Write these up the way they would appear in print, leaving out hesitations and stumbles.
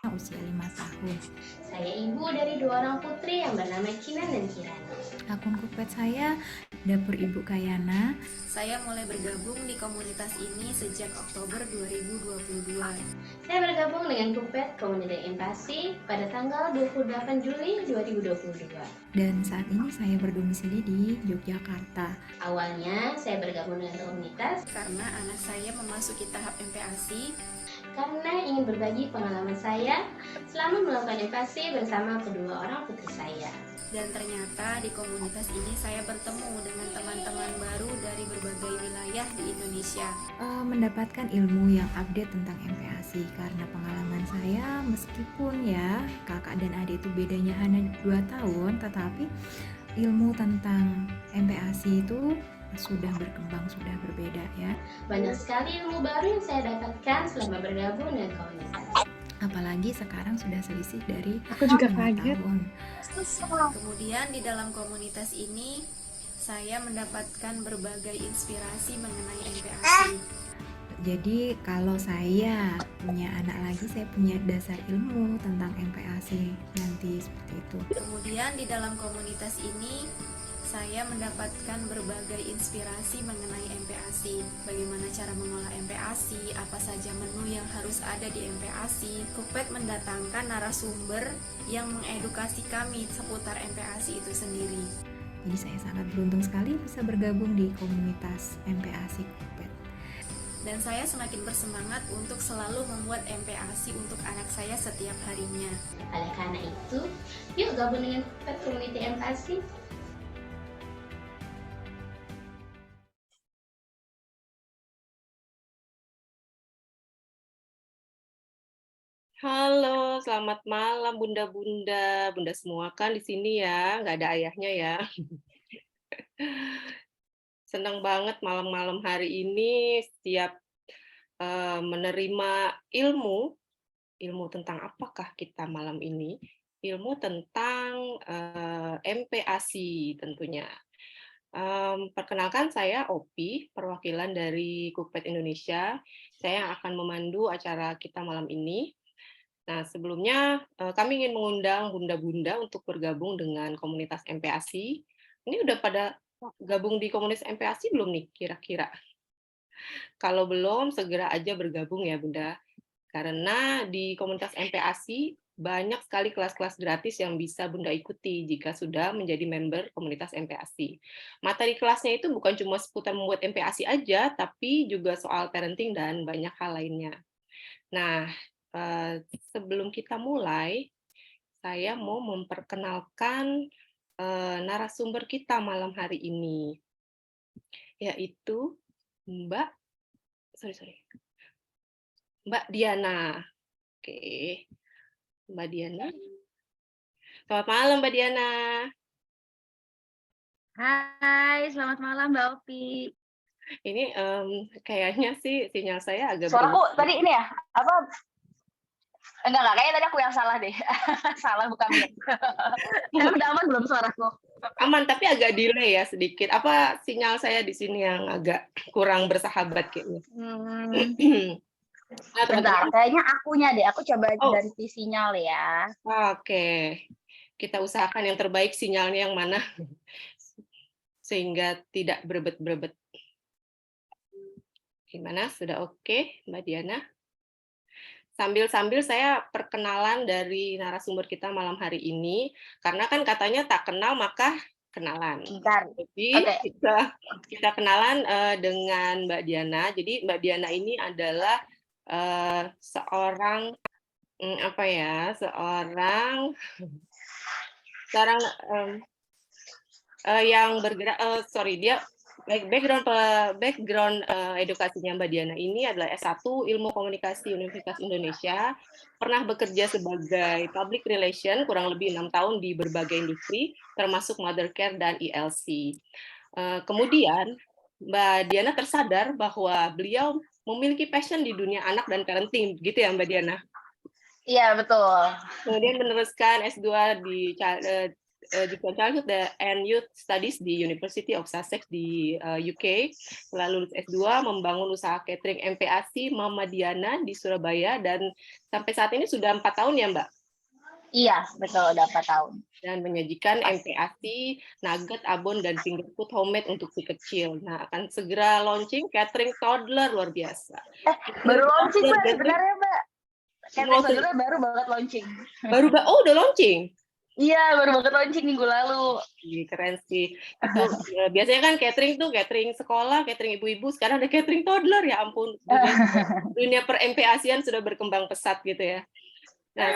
usia 5 tahun. Saya ibu dari 2 orang putri yang bernama Kinan dan Kirani. Akun Cookpad saya Dapur Ibu Kayana. Saya mulai bergabung di komunitas ini sejak Oktober 2022. Saya bergabung dengan Cookpad Komunitas Empati pada tanggal 28 Juli 2022. Dan saat ini saya berdomisili di Yogyakarta. Awalnya saya bergabung dengan komunitas Karena anak saya memasuki tahap MPASI, karena ingin berbagi pengalaman saya selama melakukan empati bersama kedua orang putri saya. dan ternyata di komunitas ini saya bertemu dengan teman-teman baru dari berbagai wilayah di Indonesia. Mendapatkan ilmu yang update tentang MPASI karena pengalaman saya meskipun ya kakak dan adik itu bedanya hanya 2 tahun, tetapi ilmu tentang MPASI itu sudah berkembang, sudah berbeda ya. Banyak sekali ilmu baru yang saya dapatkan selama bergabung dengan komunitas. Apalagi sekarang sudah selisih dari Aku juga 5 kaget. tahun. Kemudian di dalam komunitas ini saya mendapatkan berbagai inspirasi mengenai MPASI. Jadi kalau saya punya anak lagi, saya punya dasar ilmu tentang MPASI nanti seperti itu. Kemudian di dalam komunitas ini saya mendapatkan berbagai inspirasi mengenai MPASI, bagaimana cara mengolah MPASI, apa saja menu yang harus ada di MPASI. Cookpad mendatangkan narasumber yang mengedukasi kami seputar MPASI itu sendiri. Jadi saya sangat beruntung sekali bisa bergabung di komunitas MPASI Cookpad. Dan saya semakin bersemangat untuk selalu membuat MPASI untuk anak saya setiap harinya. Oleh karena itu, yuk gabung dengan Cookpad Community Empati. Halo, selamat malam Bunda-Bunda. Bunda semua kan di sini ya, nggak ada ayahnya ya. Senang banget malam-malam hari ini setiap menerima ilmu. Ilmu tentang apakah kita malam ini? Ilmu tentang MPASI tentunya. Perkenalkan saya Opi, perwakilan dari Cookpad Indonesia. Saya yang akan memandu acara kita malam ini. Nah, sebelumnya kami ingin mengundang bunda-bunda untuk bergabung dengan komunitas MPASI. Ini udah pada gabung di komunitas MPASI belum nih kira-kira? Kalau belum, segera aja bergabung ya Bunda. Karena di komunitas MPASI banyak sekali kelas-kelas gratis yang bisa Bunda ikuti jika sudah menjadi member komunitas MPASI. Materi kelasnya itu bukan cuma seputar membuat MPASI aja, tapi juga soal parenting dan banyak hal lainnya. Nah, sebelum kita mulai, saya mau memperkenalkan narasumber kita malam hari ini, yaitu Mbak Mbak Diana. Oke, Mbak Diana. Selamat malam, Mbak Diana. Hai, selamat malam Mbak Opi. Ini kayaknya sih sinyal saya agak Suaraku tadi ini ya, apa? Enggak, kayaknya tadi aku yang salah deh. Salah bukan mic. Udah aman belum suaraku? aman, tapi agak delay ya sedikit. Apa sinyal saya di sini yang agak kurang bersahabat kayaknya? Nah, Bentar, kayaknya akunya deh. Aku coba Oh. ganti sinyal ya. Oke, kita usahakan yang terbaik sinyalnya yang mana, sehingga tidak berebet-berebet. Gimana, sudah oke, Mbak Diana? Sambil-sambil saya perkenalan dari narasumber kita malam hari ini, karena kan katanya tak kenal maka kenalan. Bentar. Jadi Oke. kita kenalan dengan Mbak Diana. Jadi Mbak Diana ini adalah seorang yang bergerak, dia background edukasinya Mbak Diana ini adalah S1 Ilmu Komunikasi Universitas Indonesia, pernah bekerja sebagai public relation kurang lebih 6 tahun di berbagai industri, termasuk Mother Care dan ILC. Kemudian Mbak Diana tersadar bahwa beliau memiliki passion di dunia anak dan parenting, gitu ya Mbak Diana? Iya, betul. Kemudian meneruskan S2 di Jurusan Childhood and Youth Studies di University of Sussex di UK. Setelah lulus S2, membangun usaha catering MPASI Mama Diana di Surabaya, dan sampai saat ini sudah 4 tahun ya Mbak? Iya, betul, udah 4 tahun. Dan menyajikan MPASI, nugget, abon, dan finger food homemade untuk si kecil. Nah, akan segera launching catering toddler, luar biasa. Baru launching Mbak, Toddler, sebenarnya Mbak. Catering Mau- toddler baru banget launching. oh udah launching? Iya, baru banget launching minggu lalu. Ih, keren sih. Itu biasanya kan catering tuh catering sekolah, catering ibu-ibu, sekarang ada catering toddler, ya ampun. Dunia per MPASian sudah berkembang pesat gitu ya. Nah,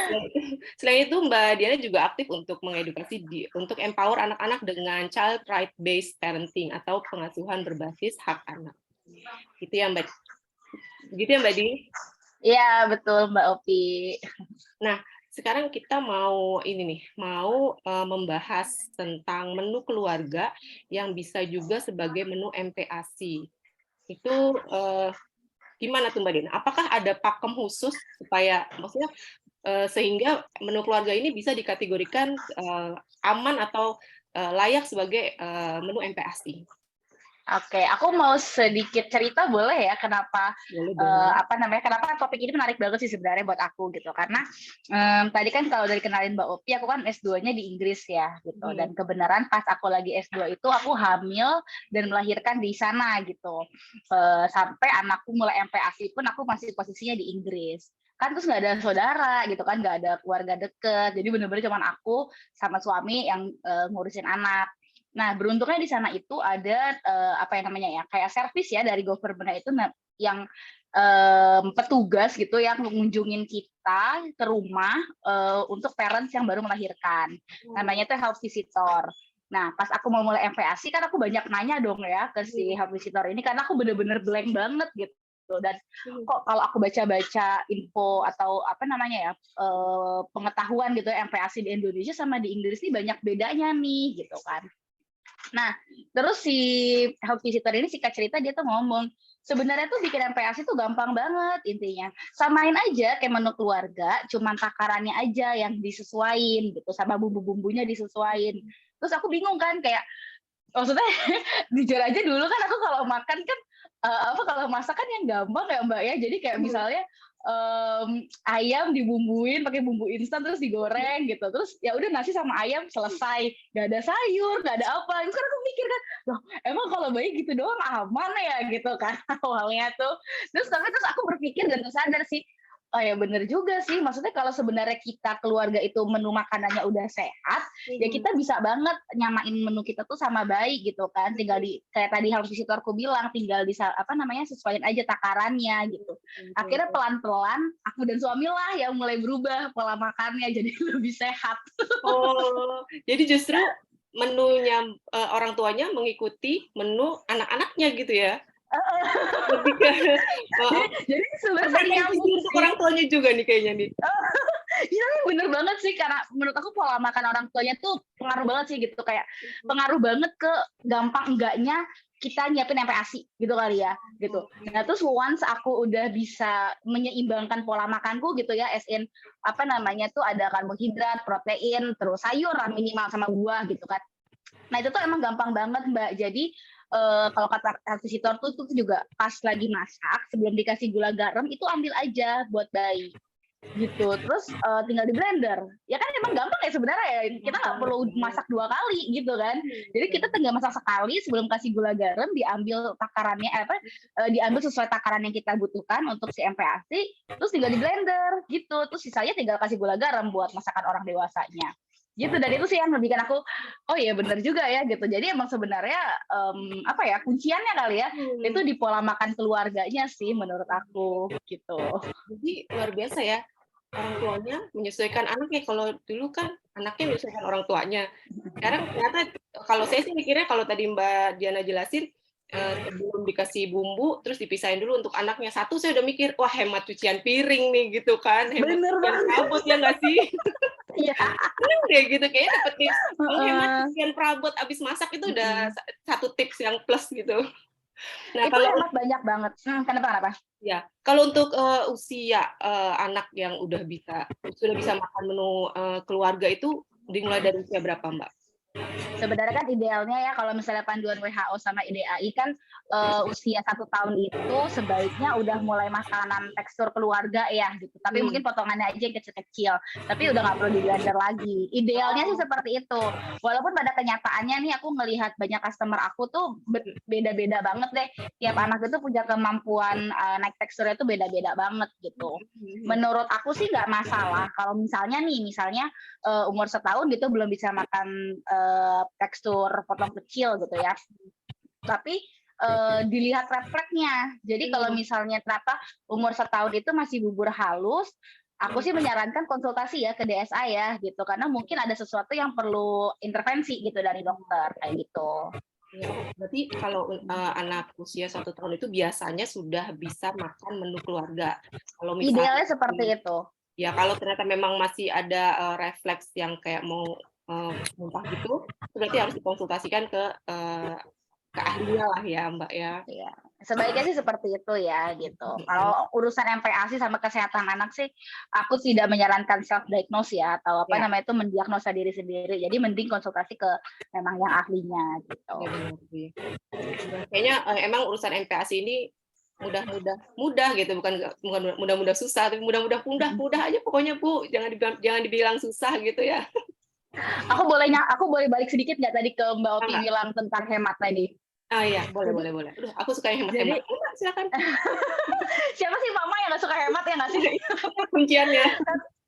selain itu Mbak Diana juga aktif untuk mengedukasi untuk empower anak-anak dengan child right based parenting atau pengasuhan berbasis hak anak. Gitu ya Mbak. Gitu ya Mbak Di. Iya, betul Mbak Opi. Nah, sekarang kita mau membahas tentang menu keluarga yang bisa juga sebagai menu MPASI. Itu gimana tuh Mbak Diana? Apakah ada pakem khusus supaya maksudnya sehingga menu keluarga ini bisa dikategorikan aman atau layak sebagai menu MPASI? Oke, aku mau sedikit cerita boleh ya kenapa Boleh. kenapa topik ini menarik banget sih sebenarnya buat aku gitu, karena tadi kan kalau dari kenalin Mbak Opi, aku kan S2-nya di Inggris ya gitu, dan kebenaran pas aku lagi S2 itu aku hamil dan melahirkan di sana gitu, sampai anakku mulai MPASI pun aku masih posisinya di Inggris kan, terus nggak ada saudara gitu kan, nggak ada keluarga deket, jadi bener-bener cuma aku sama suami yang ngurusin anak. Nah, beruntungnya di sana itu ada kayak servis ya dari government itu yang petugas gitu yang mengunjungin kita ke rumah untuk parents yang baru melahirkan. Namanya tuh health visitor. Nah, pas aku mau mulai MPASI kan aku banyak nanya dong ya ke si health visitor ini, karena aku bener-bener blank banget gitu. Dan kok kalau aku baca-baca info atau pengetahuan gitu MPASI di Indonesia sama di Inggris ini banyak bedanya nih gitu kan. Nah, terus si health visitor ini singkat cerita dia tuh ngomong, sebenarnya tuh bikin MPASI tuh gampang banget intinya. Samain aja kayak menu keluarga, cuman takarannya aja yang disesuaiin gitu, sama bumbu-bumbunya disesuaiin. Terus aku bingung kan, kayak maksudnya jujur aja dulu kan aku kalau makan kan kalau masak kan yang gampang ya Mbak ya. Jadi kayak misalnya ayam dibumbuin pakai bumbu instan terus digoreng gitu, terus ya udah nasi sama ayam selesai, nggak ada sayur, nggak ada apa. Terus kan aku mikir kan, loh emang kalau bayi gitu doang aman ya gitu kan awalnya tuh. Terus aku berpikir dan sadar sih, oh ya bener juga sih, maksudnya kalau sebenarnya kita keluarga itu menu makanannya udah sehat, ya kita bisa banget nyamain menu kita tuh sama bayi gitu kan, tinggal kayak tadi health visitorku bilang, tinggal sesuaiin aja takarannya gitu. Akhirnya pelan-pelan aku dan suami lah yang mulai berubah pola makannya jadi lebih sehat. Oh, jadi justru menunya orang tuanya mengikuti menu anak-anaknya gitu ya? Lebih ke jadi sebenarnya untuk orang tuanya juga nih kayaknya nih. Iya bener banget sih, karena menurut aku pola makan orang tuanya tuh pengaruh banget sih gitu, kayak pengaruh banget ke gampang enggaknya kita nyiapin MPASI gitu kali ya gitu. Nah terus once aku udah bisa menyeimbangkan pola makanku gitu ya, as in tuh ada karbohidrat, protein, terus sayur minimal sama buah gitu kan. Nah itu tuh emang gampang banget Mbak. Jadi kalau kata health visitor tuh juga pas lagi masak sebelum dikasih gula garam itu ambil aja buat bayi gitu, terus tinggal di blender ya kan, emang gampang ya sebenarnya ya, kita nggak perlu masak 2 kali gitu kan. Jadi kita tinggal masak sekali sebelum kasih gula garam, diambil takarannya diambil sesuai takaran yang kita butuhkan untuk si MPASI, terus tinggal di blender gitu, terus sisanya tinggal kasih gula garam buat masakan orang dewasanya gitu. Dan itu sih yang bikin aku oh iya bener juga ya gitu. Jadi emang sebenarnya kunciannya kali ya itu di pola makan keluarganya sih menurut aku gitu. Jadi luar biasa ya, orang tuanya menyesuaikan anaknya. Kalau dulu kan anaknya menyesuaikan orang tuanya. Sekarang ternyata kalau saya sih mikirnya, kalau tadi Mbak Diana jelasin sebelum dikasih bumbu terus dipisahin dulu untuk anaknya satu, saya udah mikir wah hemat cucian piring nih gitu kan, hemat cucian perabot ya nggak sih? Iya. Deh gitu kayaknya dapet tips hemat cucian perabot abis masak itu udah satu tips yang plus gitu. Nah, itu hemat banyak banget. Kenapa? Ya, kalau untuk usia anak yang sudah bisa makan menu keluarga itu dimulai dari usia berapa, Mbak? Sebenarnya kan idealnya ya kalau misalnya panduan WHO sama IDAI kan usia 1 tahun itu sebaiknya udah mulai makanan tekstur keluarga ya gitu. Tapi mungkin potongannya aja yang kecil-kecil. Tapi udah nggak perlu di blender lagi. Idealnya sih seperti itu. Walaupun pada kenyataannya nih aku ngelihat banyak customer aku tuh beda-beda banget deh. Tiap anak itu punya kemampuan naik teksturnya tuh beda-beda banget gitu. Menurut aku sih nggak masalah kalau misalnya umur 1 tahun gitu belum bisa makan tekstur potong kecil gitu ya. Tapi dilihat refleksnya. Jadi kalau misalnya ternyata umur 1 tahun itu masih bubur halus, aku sih menyarankan konsultasi ya ke DSA ya gitu, karena mungkin ada sesuatu yang perlu intervensi gitu dari dokter kayak gitu. Ya, berarti kalau anak usia 1 tahun itu biasanya sudah bisa makan menu keluarga. Kalau misalnya Idealnya seperti itu. ya kalau ternyata memang masih ada refleks yang kayak mau muntah gitu, berarti harus dikonsultasikan ke ahlinya lah ya Mbak ya. Ya, sebaiknya sih seperti itu ya gitu. Kalau urusan MPASI sama kesehatan anak sih, aku tidak menyarankan self diagnose ya atau apa namanya itu mendiagnosa diri sendiri. Jadi mending konsultasi ke memang yang ahlinya gitu. Ya, benar sih. Kayaknya emang urusan MPASI ini mudah gitu, bukan mudah-mudah susah, tapi mudah-mudah aja pokoknya Bu, jangan dibilang susah gitu ya. Aku boleh balik sedikit nggak tadi ke Mbak Opi bilang tentang hemat tadi? Ah iya, boleh. Aduh, aku suka yang hemat-hemat. Silakan. Siapa sih mama yang nggak suka hemat ya nggak sih? Kunciannya.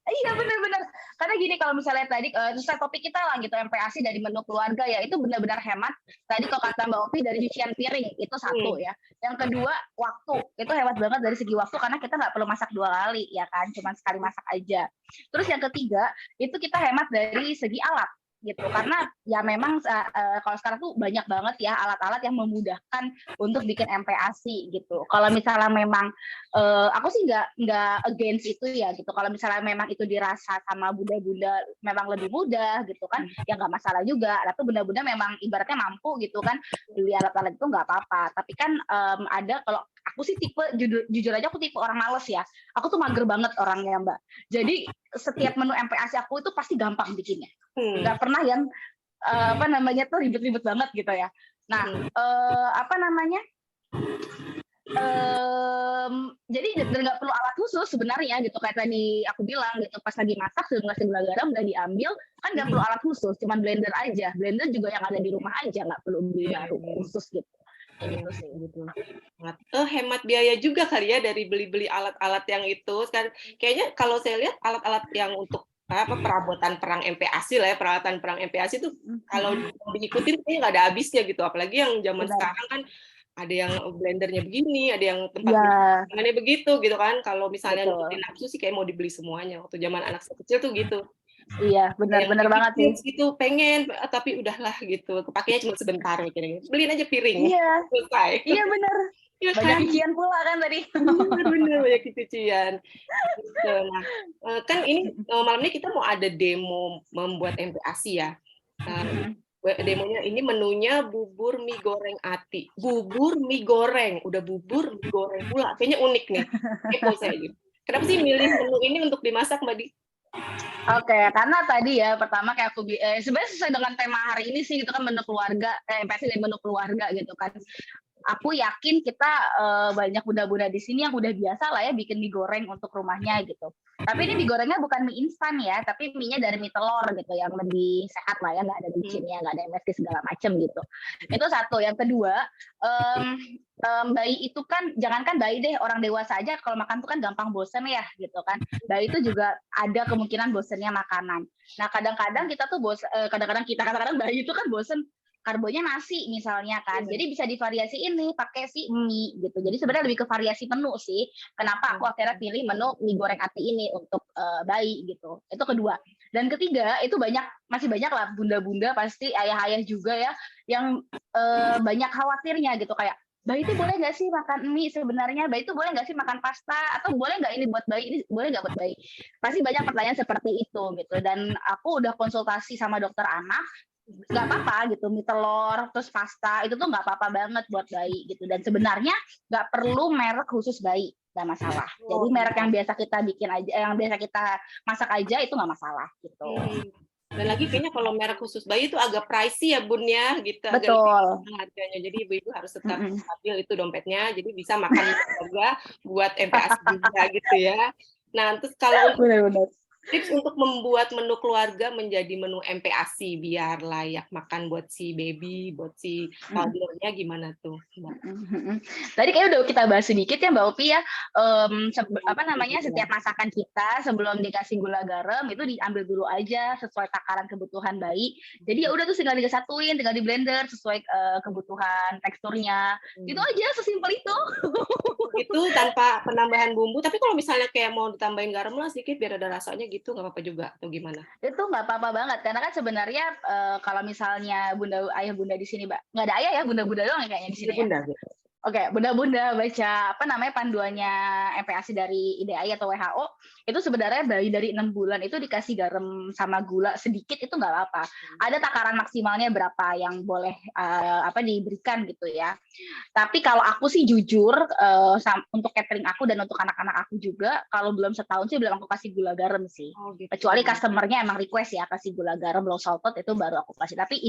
Iya benar-benar. Karena gini kalau misalnya tadi sesuai topik kita lah gitu MPASI dari menu keluarga ya itu benar-benar hemat. Tadi kalau kata Mbak Opi dari cucian piring itu satu ya. Yang kedua waktu itu hemat banget dari segi waktu karena kita nggak perlu masak 2 kali ya kan, cuma sekali masak aja. Terus yang ketiga itu kita hemat dari segi alat gitu karena ya memang kalau sekarang tuh banyak banget ya alat-alat yang memudahkan untuk bikin MPASI gitu. Kalau misalnya memang aku sih nggak against itu ya gitu. Kalau misalnya memang itu dirasa sama bunda-bunda memang lebih mudah gitu kan, ya nggak masalah juga. Atau bunda-bunda memang ibaratnya mampu gitu kan beli alat-alat itu nggak apa-apa. Tapi kan ada kalau aku sih tipe jujur aja aku tipe orang males ya. Aku tuh mager banget orangnya Mbak. Jadi setiap menu MPASI aku itu pasti gampang bikinnya. Nggak pernah yang tuh ribet-ribet banget gitu ya. Nah, jadi nggak perlu alat khusus sebenarnya gitu kayak tadi aku bilang gitu pas lagi masak sebelum ngasih gula garam udah diambil kan nggak perlu alat khusus cuman blender aja blender juga yang ada di rumah aja nggak perlu beli baru khusus gitu. Gitu sih. Hemat biaya juga kali ya dari beli alat-alat yang itu kan kayaknya kalau saya lihat alat-alat yang untuk perabotan perang MPASI lah ya peralatan perang MPASI itu kalau diikutin kayaknya nggak ada habisnya gitu apalagi yang zaman sekarang kan ada yang blendernya begini ada yang tempat tangannya begitu gitu kan kalau misalnya nurutin nafsu sih kayak mau dibeli semuanya waktu zaman anak saya kecil tuh gitu. Iya benar banget sih. Gitu pengen tapi udahlah gitu kepakainya cuma sebentar kira-kira beliin aja piring selesai. Iya benar. Ya, banyak cucian pula kan tadi. Benar banyak cucian. Gitu. Nah, kan ini malam ini kita mau ada demo membuat MPASI ya. Demonya ini menunya bubur mie goreng ati. Bubur mie goreng, udah bubur mie goreng pula. Kayaknya unik nih. Kepo saya gitu. Kenapa sih milih menu ini untuk dimasak Mbak Di? Oke, karena tadi ya pertama kayak aku sebenarnya sesuai dengan tema hari ini sih gitu kan menu keluarga, MPASI dari menu keluarga gitu kan. Aku yakin kita banyak bunda-bunda di sini yang udah biasa lah ya bikin mie goreng untuk rumahnya gitu. Tapi ini mie gorengnya bukan mie instan ya, tapi mie-nya dari mie telur gitu yang lebih sehat lah ya, nggak ada micinnya, nggak ada MSG segala macem gitu. Itu satu. Yang kedua, bayi itu kan jangankan bayi deh, orang dewasa aja kalau makan tuh kan gampang bosen ya gitu kan. Bayi itu juga ada kemungkinan bosennya makanan. Nah kadang-kadang kita tuh kadang-kadang bayi itu kan bosen karbonya nasi misalnya kan. Jadi bisa divariasiin nih pakai si mie gitu. Jadi sebenarnya lebih ke variasi menu sih. Kenapa aku akhirnya pilih menu mie goreng ati ini untuk bayi gitu. Itu kedua. Dan ketiga, itu masih banyak lah bunda-bunda pasti ayah-ayah juga ya yang banyak khawatirnya gitu kayak bayi itu boleh nggak sih makan mie sebenarnya? Bayi itu boleh nggak sih makan pasta? Atau boleh nggak ini buat bayi? Ini boleh nggak buat bayi? Pasti banyak pertanyaan seperti itu gitu. Dan aku udah konsultasi sama dokter anak, nggak apa-apa gitu mie telur terus pasta itu tuh nggak apa-apa banget buat bayi gitu dan sebenarnya nggak perlu merek khusus bayi nggak masalah jadi merek yang biasa kita bikin aja yang biasa kita masak aja itu nggak masalah gitu. Dan lagi kayaknya kalau merek khusus bayi itu agak pricey ya Bun ya, gitu, agak lebih Betul. mahal harganya. Jadi ibu-ibu harus tetap Mm-mm. stabil itu dompetnya, jadi bisa makan juga buat MPASI juga gitu ya. Nah, terus kalau untuk Benar-benar. tips untuk membuat menu keluarga menjadi menu MPASI biar layak makan buat si baby, buat si toddler-nya gimana tuh, Mbak? Tadi kayak udah kita bahas sedikit ya Mbak Opi ya. Apa namanya, setiap masakan kita sebelum dikasih gula garam itu diambil dulu aja sesuai takaran kebutuhan bayi. Jadi ya udah tuh tinggal disatuin, tinggal di blender sesuai kebutuhan teksturnya. Itu aja, sesimpel itu. Itu tanpa penambahan bumbu, tapi kalau misalnya kayak mau ditambahin garam lah sedikit biar ada rasanya gitu, nggak apa-apa juga atau gimana? Itu nggak apa-apa banget karena kan sebenarnya kalau misalnya ayah bunda di sini, Mbak, nggak ada ayah ya, bunda-bunda doang ya kayaknya di sini ya. Bunda gitu. Oke, bunda-bunda baca apa namanya panduannya MPASI dari IDAI atau WHO, itu sebenarnya bayi dari 6 bulan itu dikasih garam sama gula sedikit itu nggak apa-apa. Ada takaran maksimalnya berapa yang boleh diberikan gitu ya. Tapi kalau aku sih jujur untuk catering aku dan untuk anak-anak aku juga, kalau belum setahun sih belum aku kasih gula garam sih. Oh, gitu. Kecuali customer-nya emang request ya kasih gula garam low salted, itu baru aku kasih. Tapi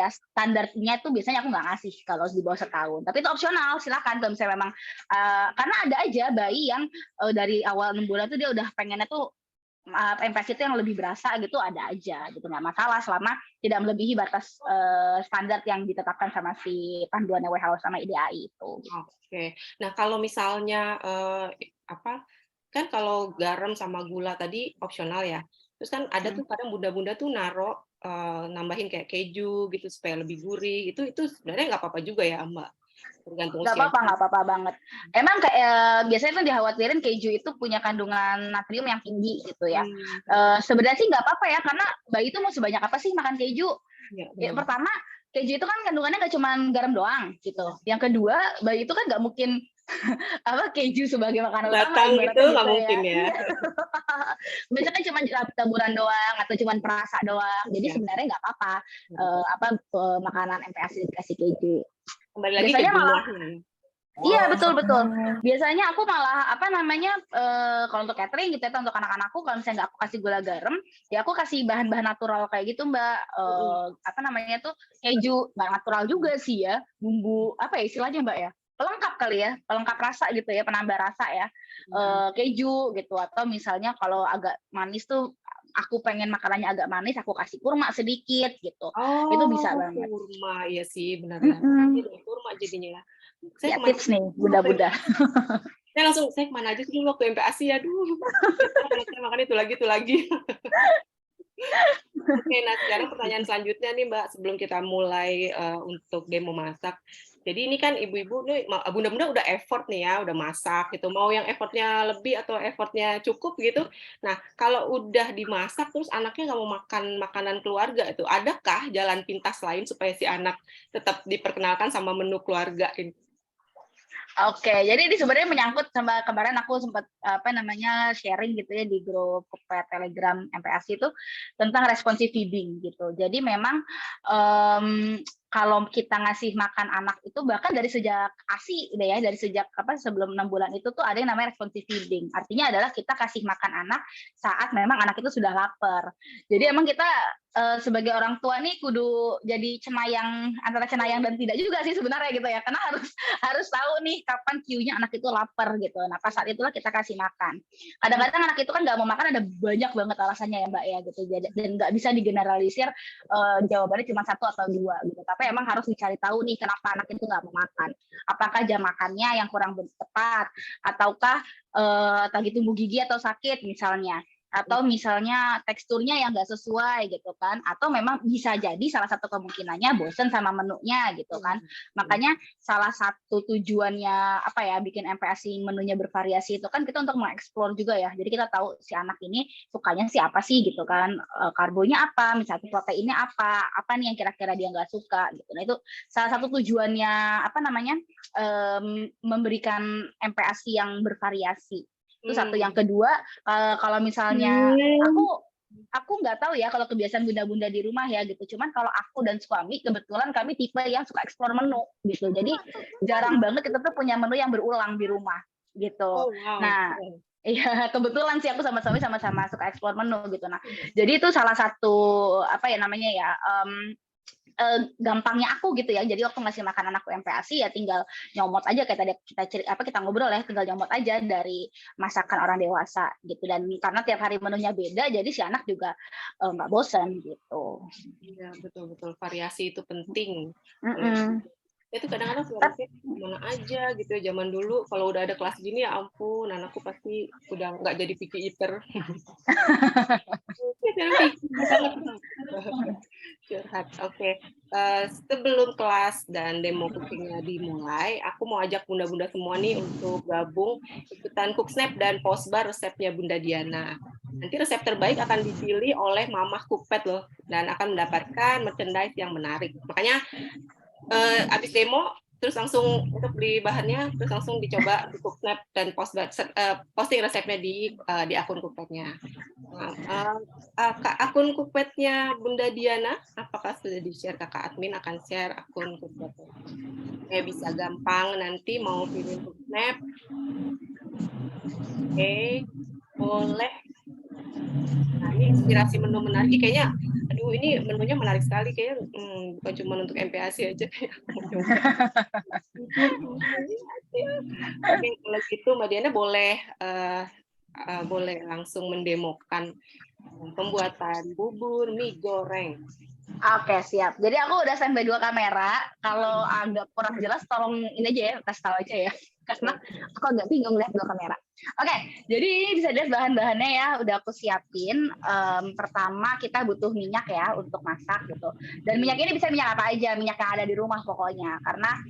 standarnya itu biasanya aku nggak ngasih kalau di bawah setahun. Tapi itu opsional, silakan kalau misalnya memang karena ada aja bayi yang dari awal 6 bulan tuh dia udah pengennya tuh MPASI itu yang lebih berasa gitu, ada aja gitu, nggak masalah selama tidak melebihi batas standar yang ditetapkan sama si panduan WHO sama IDAI itu. Oke. Nah, kalau misalnya kan kalau garam sama gula tadi opsional ya. Terus kan ada tuh kadang bunda-bunda tuh nambahin kayak keju gitu supaya lebih gurih. Itu sebenarnya nggak apa-apa juga ya, Mbak? Tergantung usia. Nggak apa-apa banget. Emang biasanya kan dikhawatirin keju itu punya kandungan natrium yang tinggi gitu ya. Sebenarnya sih nggak apa-apa ya, karena bayi itu mau sebanyak apa sih makan keju? Ya, pertama, keju itu kan kandungannya nggak cuma garam doang gitu. Yang kedua, bayi itu kan nggak mungkin keju sebagai makanan utama. Batang gitu nggak mungkin ya. Biasanya kan cuma taburan doang atau cuma perasa doang. Jadi sebenarnya nggak apa-apa makanan MPASI dikasih keju. Kembali lagi Biasanya ke malah jumlahnya. iya, betul. Biasanya aku malah kalau untuk catering gitu ya, untuk anak-anakku kalau misalnya nggak aku kasih gula garam, ya aku kasih bahan-bahan natural kayak gitu, Mbak. Keju, nggak natural juga sih ya, bumbu apa ya istilahnya, Mbak ya, pelengkap kali ya, pelengkap rasa gitu ya, penambah rasa ya, keju gitu. Atau misalnya kalau agak manis tuh aku pengen makanannya agak manis, aku kasih kurma sedikit gitu. Itu bisa banget. Kurma, iya sih benar-benar. Kurma jadinya ya. Ya, tips nih, bunda-bunda. Saya kemana aja sih dulu waktu MPASI, aduh. Saya makan itu lagi. Oke, nah sekarang pertanyaan selanjutnya nih Mbak, sebelum kita mulai untuk demo masak. Jadi ini kan ibu-ibu nih, bunda-bunda udah effort nih ya, udah masak gitu. Mau yang effortnya lebih atau effortnya cukup gitu. Nah, kalau udah dimasak terus anaknya nggak mau makan makanan keluarga itu, adakah jalan pintas lain supaya si anak tetap diperkenalkan sama menu keluarga ini? Oke, jadi ini sebenarnya menyangkut sama kemarin aku sempat sharing gitu ya di grup Telegram MPASI itu tentang responsive feeding gitu. Jadi memang kalau kita ngasih makan anak itu bahkan dari sejak ASI udah ya, dari sejak sebelum 6 bulan itu tuh ada yang namanya responsive feeding. Artinya adalah kita kasih makan anak saat memang anak itu sudah lapar. Jadi emang kita sebagai orang tua nih kudu jadi antara cenayang dan tidak juga sih sebenarnya gitu ya, karena harus tahu nih kapan cue-nya anak itu lapar gitu. Nah pas saat itulah kita kasih makan. Kadang-kadang anak itu kan nggak mau makan, ada banyak banget alasannya ya Mbak ya gitu, dan nggak bisa digeneralisir jawabannya cuma 1 atau 2 gitu. Tapi emang harus dicari tahu nih kenapa anak itu nggak mau makan. Apakah jam makannya yang kurang tepat, ataukah tadi tumbuh gigi atau sakit misalnya, atau misalnya teksturnya yang nggak sesuai gitu kan, atau memang bisa jadi salah satu kemungkinannya bosen sama menunya gitu kan. Makanya salah satu tujuannya bikin MPASI menunya bervariasi itu kan kita untuk mengeksplor juga ya. Jadi kita tahu si anak ini sukanya apa sih gitu kan, karbonya apa, misalnya proteinnya apa nih yang kira-kira dia nggak suka gitu. Nah itu salah satu tujuannya memberikan MPASI yang bervariasi. Itu satu. Yang kedua, kalau misalnya aku nggak tahu ya kalau kebiasaan bunda-bunda di rumah ya gitu. Cuman kalau aku dan suami kebetulan kami tipe yang suka eksplor menu gitu. Jadi jarang banget kita tuh punya menu yang berulang di rumah gitu. Oh, wow. Nah, Iya, kebetulan sih aku sama suami sama-sama suka explore menu gitu. Nah, jadi itu salah satu apa ya namanya ya, gampangnya aku gitu ya. Jadi waktu ngasih makan anakku MPASI ya tinggal nyomot aja kayak tadi kita ngobrol ya, tinggal nyomot aja dari masakan orang dewasa gitu. Dan karena tiap hari menunya beda, jadi si anak juga nggak bosan gitu. Iya, betul-betul variasi itu penting. Mm-mm. Itu kadang-kadang suka mikir mana aja gitu ya, zaman dulu kalau udah ada kelas gini ya ampun anakku pasti udah nggak jadi picky eater. Sekarang picky banget. Curhat. Oke. Sebelum kelas dan demo cookingnya dimulai, aku mau ajak bunda-bunda semua nih untuk gabung ikutan Cooksnap dan Postbar resepnya Bunda Diana. Nanti resep terbaik akan dipilih oleh Mamah Cookpad loh, dan akan mendapatkan merchandise yang menarik. Makanya abis demo terus langsung untuk beli bahannya terus langsung dicoba di Cooksnap dan posting resepnya di akun Cookpadnya. Akun Cookpadnya Bunda Diana apakah sudah di-share? Kakak admin akan share akun Cookpadnya. Bisa gampang nanti mau pilih Cooksnap. Oke, boleh. Nah, ini inspirasi menu menarik. Kayaknya, aduh ini menunya menarik sekali. Kayaknya bukan cuma untuk MPASI aja. Oke, kalau gitu Mbak Diana boleh langsung mendemokan pembuatan bubur mie goreng. Oke, siap. Jadi aku udah standby 2 kamera. Kalau agak kurang jelas tolong ini aja ya, kasih tahu aja ya. Karena aku agak bingung lihat 2 kamera. Oke, jadi ini bisa dilihat bahan-bahannya ya, udah aku siapin. Pertama kita butuh minyak ya untuk masak gitu. Dan minyak ini bisa minyak apa aja, minyak yang ada di rumah pokoknya. Karena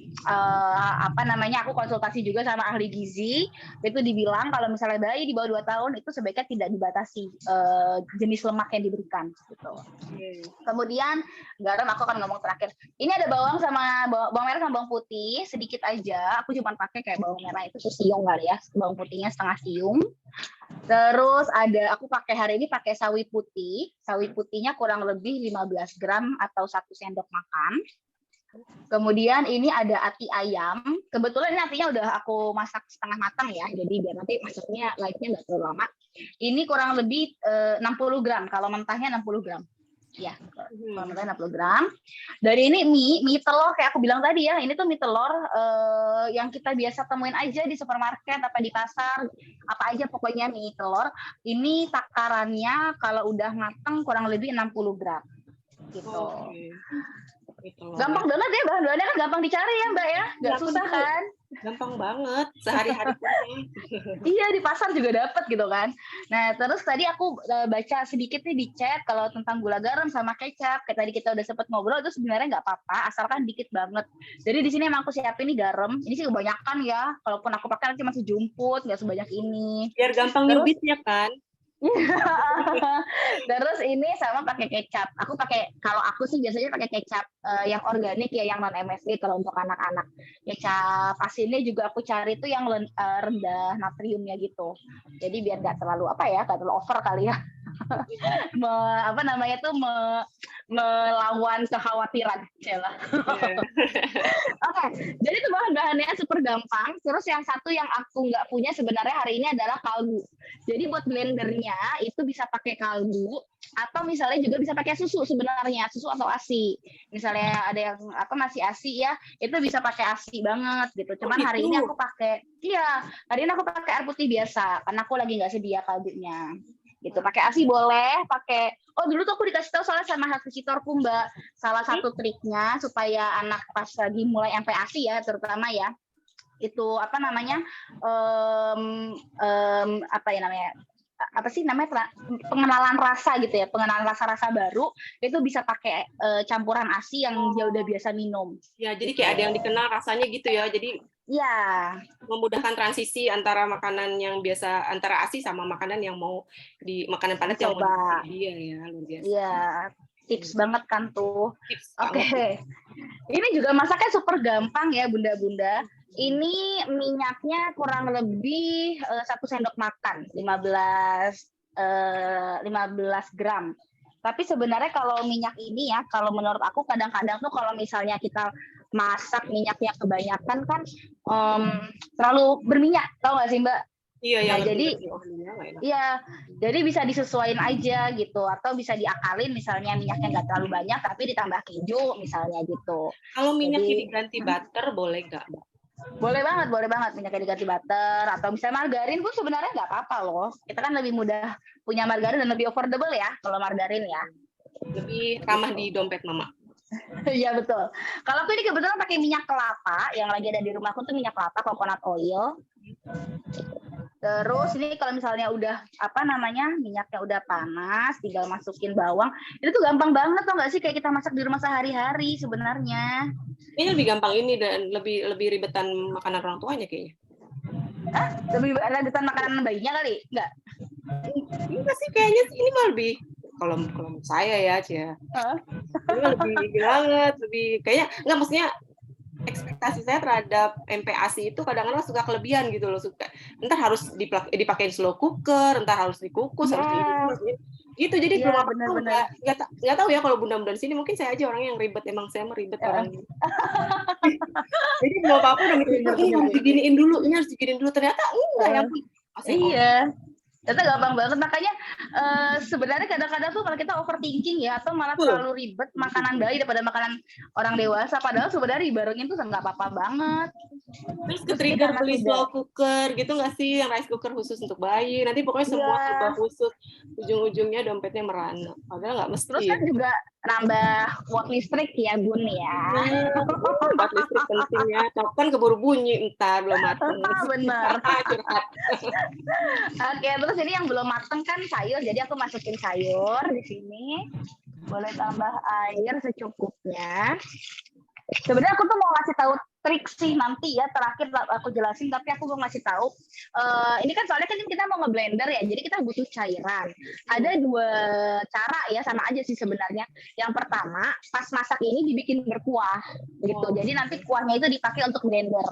apa namanya, aku konsultasi juga sama ahli gizi, itu dibilang kalau misalnya bayi di bawah 2 tahun itu sebaiknya tidak dibatasi jenis lemak yang diberikan gitu. Kemudian garam aku akan ngomong terakhir. Ini ada bawang merah sama bawang putih sedikit aja. Aku cuma pakai kayak bawang merah itu sesiung kali ya, bawang putihnya setengah siung. Terus aku hari ini pakai sawi putih. Sawi putihnya kurang lebih 15 gram atau 1 sendok makan. Kemudian ini ada ati ayam. Kebetulan ini atinya udah aku masak setengah matang ya, jadi biar nanti masaknya lightnya nggak terlalu lama. Ini kurang lebih 60 gram, kalau mentahnya 60 gram. Ya, kalau mentahnya 60 gram. Dari ini mie telur kayak aku bilang tadi ya, ini tuh mie telur yang kita biasa temuin aja di supermarket apa di pasar, apa aja pokoknya mie telur. Ini takarannya kalau udah matang kurang lebih 60 gram. Gitu. Gampang banget ya, bahan-bahannya kan gampang dicari ya Mbak ya, nggak susah kan? Gampang banget, sehari-hari Iya, di pasar juga dapat gitu kan. Nah, terus tadi aku baca sedikit nih di chat kalau tentang gula garam sama kecap. Kayak tadi kita udah sempat ngobrol, itu sebenarnya nggak apa-apa, asalkan dikit banget. Jadi di sini emang aku siapin nih garam. Ini sih kebanyakan ya, kalaupun aku pakai nanti masih jumput, nggak sebanyak ini. Biar gampang nyubitnya kan. Terus ini sama pakai kecap. Kalau aku sih biasanya pakai kecap yang organik ya, yang non MSG kalau untuk anak-anak. Kecap asinnya juga aku cari tuh yang rendah natriumnya gitu. Jadi biar nggak terlalu nggak terlalu over kali ya. Melawan kekhawatiran. Oke, jadi itu bahan-bahannya super gampang. Terus yang satu yang aku nggak punya sebenarnya hari ini adalah kaldu. Jadi buat blendernya itu bisa pakai kaldu atau misalnya juga bisa pakai susu sebenarnya, susu atau ASI. Misalnya ada yang masih ASI ya, itu bisa pakai ASI banget gitu. Cuman hari ini aku pakai air putih biasa karena aku lagi nggak sedia kaldunya. Gitu, pakai ASI boleh, dulu tuh aku dikasih tahu soalnya sama health-visitorku Mbak, salah satu triknya supaya anak pas lagi mulai MPASI ya terutama ya, itu pengenalan rasa gitu ya, pengenalan rasa baru itu bisa pakai campuran ASI yang dia udah biasa minum. Ya, jadi kayak ada yang dikenal rasanya gitu ya, jadi ya memudahkan transisi antara makanan yang biasa, antara ASI sama makanan yang mau di makanan padat yang mau dia ya, luar biasa. Iya, tips banget kan tuh. Oke. Ini juga masaknya super gampang ya bunda-bunda. Ini minyaknya kurang lebih 1 sendok makan, 15 gram. Tapi sebenarnya kalau minyak ini ya, kalau menurut aku kadang-kadang tuh kalau misalnya kita masak minyaknya kebanyakan kan terlalu berminyak, tau nggak sih Mbak? Iya, Nah, yang lebih jadi lebih olinya nggak enak. iya, jadi bisa disesuaikan aja gitu, atau bisa diakalin misalnya minyaknya nggak terlalu banyak tapi ditambah keju misalnya gitu. Kalau minyaknya Jadi diganti butter boleh nggak, Mbak? boleh banget minyaknya diganti butter atau misalnya margarin pun sebenarnya nggak apa-apa loh. Kita kan lebih mudah punya margarin dan lebih affordable ya kalau margarin ya. Lebih ramah di dompet Mama. Iya betul. Kalau aku ini kebetulan pakai minyak kelapa yang lagi ada di rumahku tuh minyak kelapa coconut oil. Terus ini kalau misalnya udah apa namanya minyaknya udah panas, tinggal masukin bawang. Itu tuh gampang banget tau nggak sih kayak kita masak di rumah sehari-hari sebenarnya. Ini lebih gampang ini dan lebih ribetan makanan orang tuanya kayaknya. Lebih lanjutan makanan bayinya kali, enggak? Enggak sih kayaknya ini mah lebih kalau menurut saya ya, Cia. Ini mah lebih banget, lebih kayaknya enggak maksudnya ekspektasi saya terhadap MPASI itu kadang-kadang suka kelebihan gitu loh, suka entar harus dipakein slow cooker, entar harus dikukus, harus ini gitu. Jadi Iya, belum apa benar-benar. nggak tahu ya kalau bunda-bunda di sini, mungkin saya aja orangnya yang ribet, emang saya meribet orangnya. Jadi belum apa-apa udah mikir ini harus diginiin dulu, ini harus diginiin dulu, ternyata enggak ya ampun. Iya. Itu gampang banget, makanya sebenarnya kadang-kadang tuh kalau kita overthinking ya, atau malah terlalu ribet makanan bayi daripada makanan orang dewasa, padahal sebenarnya dibarengin tuh nggak apa-apa banget. Terus ke-trigger beli slow cooker gitu nggak sih, yang rice cooker khusus untuk bayi, nanti pokoknya semua serba khusus, ujung-ujungnya dompetnya merana, padahal nggak mesti. Terus kan juga nambah watt listrik ya Bun ya. Watt listrik penting ya, telepon keburu bunyi, entar belum mateng. Bener. Curhat. Oke, terus ini yang belum mateng kan sayur, jadi aku masukin sayur di sini. Boleh tambah air secukupnya. Sebenarnya aku tuh mau ngasih tahu trik sih nanti ya, terakhir aku jelasin, tapi aku mau ngasih tahu. Ini kan soalnya kan kita mau ngeblender ya, jadi kita butuh cairan. Ada dua cara ya, sama aja sih sebenarnya. Yang pertama, pas masak ini dibikin berkuah gitu. Jadi nanti kuahnya itu dipakai untuk blender.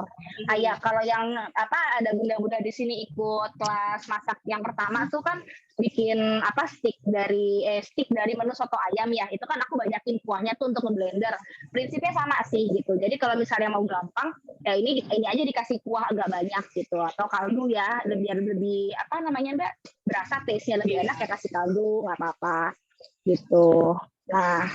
Kayak kalau yang apa ada bunda-bunda di sini ikut kelas masak yang pertama tuh kan bikin apa stick dari menu soto ayam ya. Itu kan aku banyakin kuahnya tuh untuk ngeblender. Prinsipnya sama sih gitu. Jadi kalau misalnya mau gampang ya ini aja dikasih kuah agak banyak gitu, atau kaldu ya biar lebih apa namanya Mbak, berasa taste-nya lebih enak ya kasih kaldu nggak apa-apa gitu. Nah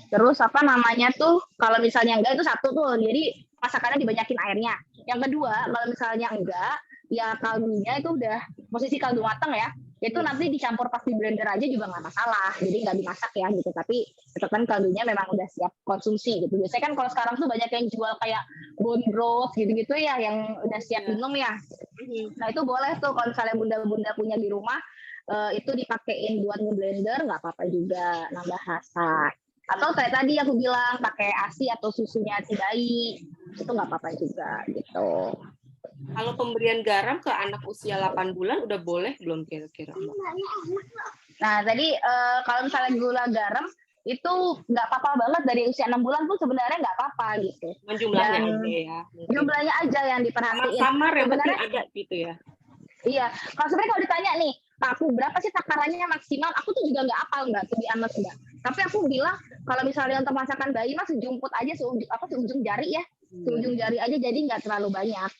terus apa namanya tuh kalau misalnya enggak itu satu tuh, jadi masakannya dibanyakin airnya. Yang kedua kalau misalnya enggak ya kaldunya itu udah posisi kaldu matang ya, itu nanti dicampur pas di blender aja juga nggak masalah, jadi nggak dimasak ya gitu, tapi tetap kan kaldunya memang udah siap konsumsi gitu. Biasanya kan kalau sekarang tuh banyak yang jual kayak bone broth gitu-gitu ya yang udah siap minum ya. Nah itu boleh tuh kalau misalnya bunda-bunda punya di rumah, itu dipakein buat ngeblender nggak apa-apa juga, nambah rasa. Atau kayak tadi aku bilang pakai ASI atau susunya si bayi, itu nggak apa-apa juga gitu. Kalau pemberian garam ke anak usia 8 bulan udah boleh belum kira-kira? Nah, tadi kalau misalnya gula garam itu nggak apa-apa banget dari usia 6 bulan pun sebenarnya nggak apa-apa gitu. Jumlahnya aja ya. Jumlahnya aja yang diperhatiin. Samar yang penting ada gitu ya. Iya, kalau ditanya nih, aku berapa sih takarannya maksimal? Aku tuh juga nggak apal nggak, tuh amat enggak. Tapi aku bilang kalau misalnya untuk masakan bayi mah sejumput aja, seujung jari ya. Seujung jari aja, jadi nggak terlalu banyak.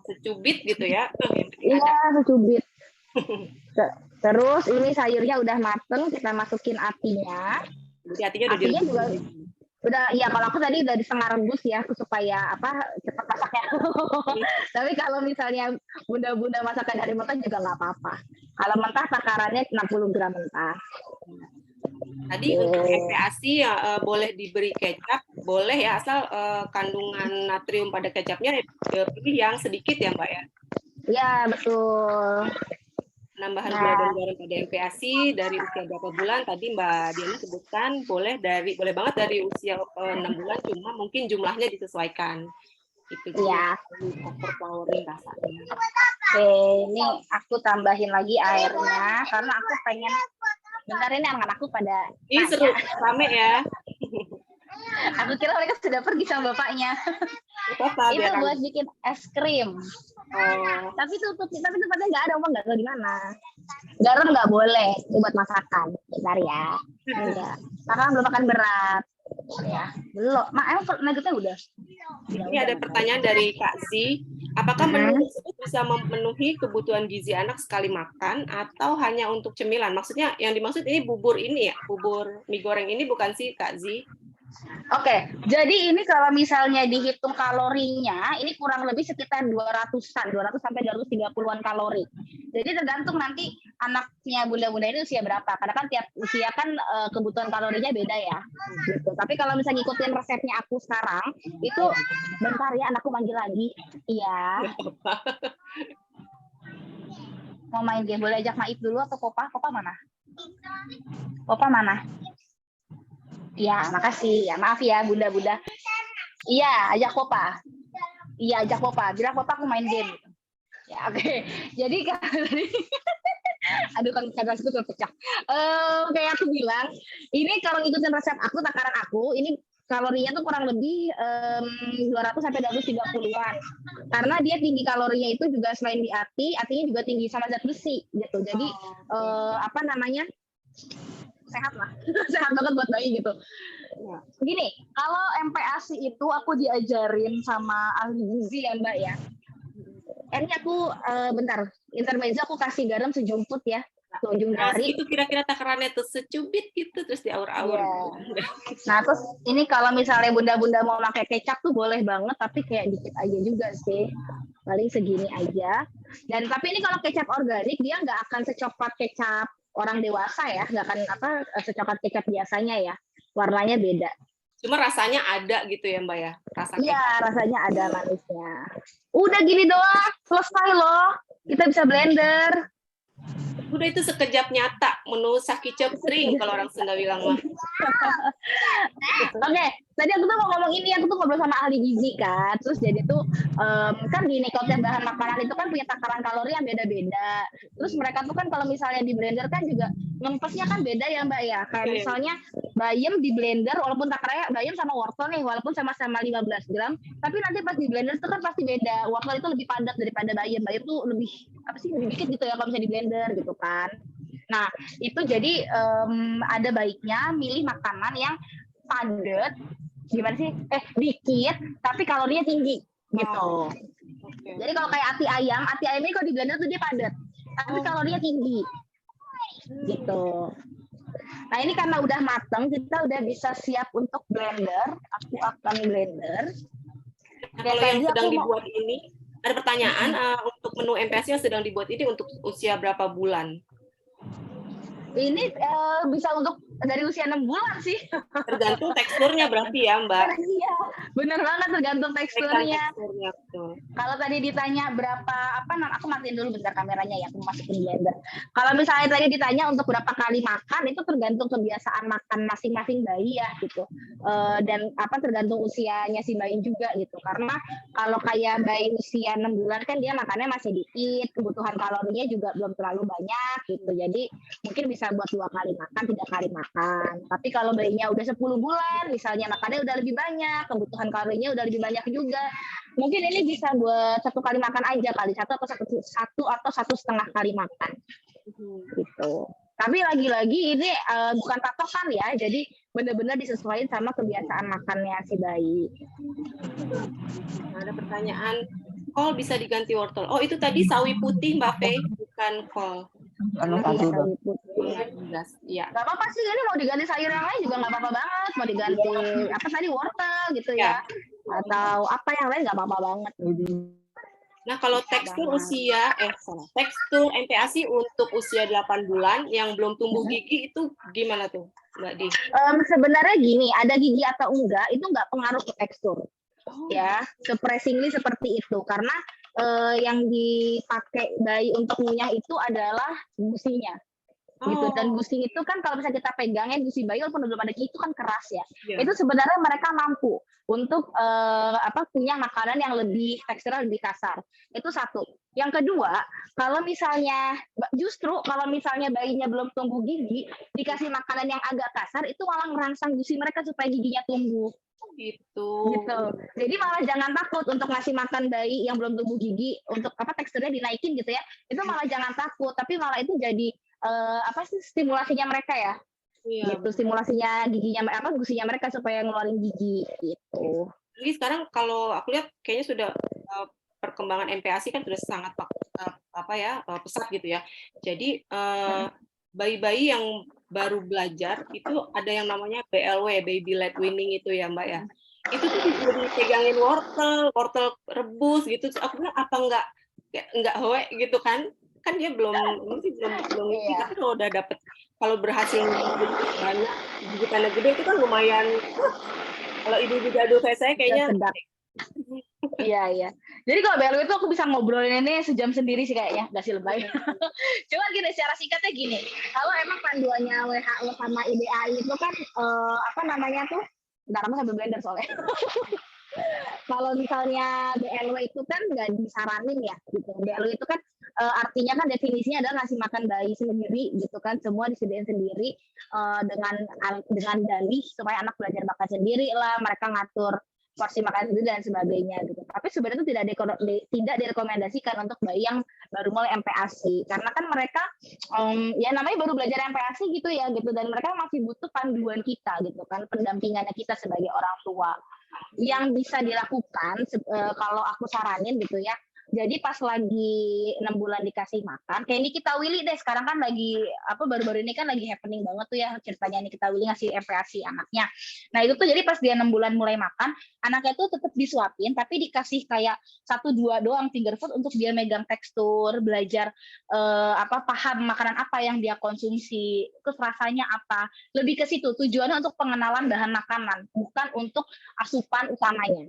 Secubit gitu ya. Iya, secubit. Terus ini sayurnya udah mateng, kita masukin atinya. Jadi atinya udah ya, kalau aku tadi udah di setengah rebus ya supaya apa cepat masaknya. Tapi kalau misalnya bunda-bunda masakan dari mentah juga nggak apa-apa. Kalau mentah takarannya 60 gram mentah. Tadi untuk MPASI ya, boleh diberi kecap, boleh ya, asal kandungan natrium pada kecapnya pilih yang sedikit ya Mbak ya? Iya betul. Penambahan gula dan garam pada MPASI dari usia berapa bulan? Tadi Mbak Diana sebutkan boleh banget dari usia 6 bulan, cuma mungkin jumlahnya disesuaikan. Itu ya. Overpowering rasanya. Oke, ini aku tambahin lagi airnya karena aku pengen. Bentar, ini anak-anakku pada ini seru, rame ya. Aku kira mereka sudah pergi sama bapaknya. Itu buat bikin es krim. Tapi tempatnya nggak ada, nggak tahu di mana. Garam nggak boleh buat masakan, bentar ya. Enggak. Karena belum makan berat. Ya, belum. Emang nuggetnya udah? Ini ada pertanyaan dari Kak Z. Apakah menu tersebut bisa memenuhi kebutuhan gizi anak sekali makan atau hanya untuk cemilan? Maksudnya yang dimaksud ini bubur ini ya, bubur mie goreng ini bukan sih Kak Z? Oke, jadi ini kalau misalnya dihitung kalorinya, ini kurang lebih sekitar 200-an, 200 sampai 230-an kalori. Jadi tergantung nanti anaknya bunda-bunda ini usia berapa. Karena kan tiap usia kan kebutuhan kalorinya beda ya. Gitu. Tapi kalau misalnya ngikutin resepnya aku sekarang, itu bentar ya anakku manggil lagi. Iya. Mau main game, boleh ajak Maif dulu atau Popa? Popa mana? Popa mana? Iya, makasih. Ya, maaf ya, bunda-bunda. Iya, ajak Popa. Iya, ajak Popa. Bilang Popa aku main game. Ya, oke. Jadi kan aduh kan itu terpecah. Kayak aku bilang, ini kalau ngikutin resep aku, takaran aku, ini kalorinya tuh kurang lebih 200 sampai 230-an. Karena dia tinggi kalorinya itu juga selain di artinya juga tinggi sama zat besi gitu. Jadi apa namanya? Sehat lah, sehat banget buat bayi gitu. Gini, kalau MPASI itu aku diajarin sama ahli gizi ya Mbak ya. Ini aku bentar, intermezzo aku kasih garam sejumput ya, ujung jari. Itu kira-kira takarannya tuh secubit gitu terus diaur-aur. Yeah. Nah terus ini kalau misalnya bunda-bunda mau pakai kecap tuh boleh banget, tapi kayak dikit aja juga sih, paling segini aja. Dan tapi ini kalau kecap organik dia nggak akan secoklat kecap orang dewasa ya, nggak akan secoklat kecap biasanya ya, warnanya beda. Cuma rasanya ada gitu ya Mbak ya? Iya, rasanya ada manisnya. Udah gini doang, selesai loh. Kita bisa blender. Udah itu sekejap nyata, menu sakicep string kalau orang Sunda bilang mah. Oke, tadi aku tuh mau ngomong ini, aku tuh ngobrol sama ahli gizi kan. Terus jadi tuh kan gini, kalau tiap bahan makanan itu kan punya takaran kalori yang beda-beda. Terus mereka tuh kan kalau misalnya di blender kan juga ngempesnya kan beda ya Mbak ya. Kayak misalnya bayam di blender, walaupun takarannya bayam sama wortel nih, walaupun sama-sama 15 gram, tapi nanti pas di blender tuh kan pasti beda. Wortel itu lebih padat daripada bayam. Bayam tuh lebih lebih dikit gitu ya kalau misalnya di blender gitu kan. Nah itu jadi ada baiknya milih makanan yang padat, gimana sih? Dikit tapi kalorinya tinggi gitu. Jadi kalau kayak ati ayam ini kalau di blender tuh dia padat, tapi kalorinya tinggi gitu. Nah ini karena udah mateng, kita udah bisa siap untuk blender. Aku akan blender. Nah, kalau yang sedang dibuat ini, ada pertanyaan untuk menu MPASI yang sedang dibuat ini untuk usia berapa bulan? Ini bisa untuk dari usia 6 bulan sih. Tergantung teksturnya berarti ya Mbak? Iya, benar banget tergantung teksturnya. Kalau tadi ditanya berapa, aku matiin dulu bentar kameranya ya, aku masukin blender. Kalau misalnya tadi ditanya untuk berapa kali makan, itu tergantung kebiasaan makan masing-masing bayi ya gitu. Dan tergantung usianya si bayi juga gitu. Karena kalau kayak bayi usia 6 bulan kan dia makannya masih dikit, kebutuhan kalorinya juga belum terlalu banyak gitu. Jadi mungkin bisa buat 2 kali makan, 3 kali makan. Tapi kalau bayinya udah 10 bulan, misalnya makannya udah lebih banyak, kebutuhan kalorinya udah lebih banyak juga, mungkin ini bisa buat 1 kali makan aja kali, 1 atau 1,5 kali makan. Gitu. Tapi lagi-lagi ini bukan patokan ya, jadi benar-benar disesuaikan sama kebiasaan makannya si bayi. Ada pertanyaan, kol bisa diganti wortel? Oh itu tadi sawi putih Mbak Fei, bukan kol. Ya. Gak apa-apa sih, ini mau diganti sayur yang lain juga gak apa-apa banget. Mau diganti tadi wortel gitu ya. Atau apa yang lain gak apa-apa banget. Nah kalau tekstur tekstur MPASI untuk usia 8 bulan yang belum tumbuh gigi itu gimana tuh Mbak Di? Sebenarnya gini, ada gigi atau enggak itu nggak pengaruh ke tekstur. Ya, surprisingly seperti itu karena yang dipakai bayi untuk ngunyah itu adalah gusinya. Gitu. Dan gusi itu kan kalau misalnya kita pegangnya gusi bayi walaupun belum ada gigi itu kan keras ya. Itu sebenarnya mereka mampu untuk punya makanan yang lebih teksturnya lebih kasar. Itu satu. Yang kedua, kalau misalnya bayinya belum tumbuh gigi, dikasih makanan yang agak kasar itu malah merangsang gusi mereka supaya giginya tumbuh. Gitu. Jadi malah jangan takut untuk ngasih makan bayi yang belum tumbuh gigi untuk teksturnya dinaikin gitu ya. Itu malah jangan takut, tapi malah itu jadi stimulasinya mereka ya. Iya, gitu, simulasinya giginya gusinya mereka supaya ngeluarin gigi gitu. jadi sekarang kalau aku lihat kayaknya sudah perkembangan MPASI kan sudah sangat pesat gitu ya. Jadi bayi-bayi yang baru belajar itu ada yang namanya BLW, baby led weaning itu ya Mbak ya. Itu tuh disuruh dipegangin wortel rebus gitu. Terus aku bilang apa enggak hoe gitu kan? Kan dia belum ini, Iya. tapi kalau berhasil banyak gigitannya gede itu kan lumayan. Kalau ibu-ibu jadul kayak saya kayaknya Sedap. Iya. Jadi kalau BLW itu aku bisa ngobrolin ini sejam sendiri sih kayaknya, nggak sih lebay. Cuman gini, secara singkatnya gini, kalau emang panduannya WHO sama IDAI itu kan apa namanya tuh, bentar aku sambil blender soalnya. Kalau misalnya BLW itu kan nggak disaranin ya, gitu. BLW itu kan artinya kan definisinya adalah ngasih makan bayi sendiri, gitu kan. Semua disediain sendiri dengan dalih supaya anak belajar makan sendiri lah, mereka ngatur porsi makan sendiri dan sebagainya gitu. Tapi sebenarnya itu tidak direkomendasikan untuk bayi yang baru mulai MPASI karena kan mereka ya namanya baru belajar MPASI gitu ya gitu, dan mereka masih butuh panduan kita gitu kan, pendampingannya kita sebagai orang tua. Yang bisa dilakukan kalau aku saranin gitu ya. Jadi pas lagi 6 bulan dikasih makan, kayak Nikita Willy deh, sekarang kan lagi baru-baru ini kan lagi happening banget tuh ya ceritanya Nikita Willy ngasih MPASI anaknya. Nah itu tuh jadi pas dia 6 bulan mulai makan, anaknya tuh tetap disuapin tapi dikasih kayak 1-2 doang finger food untuk dia megang tekstur, belajar paham makanan apa yang dia konsumsi, terus rasanya apa. Lebih ke situ, tujuannya untuk pengenalan bahan makanan, bukan untuk asupan utamanya.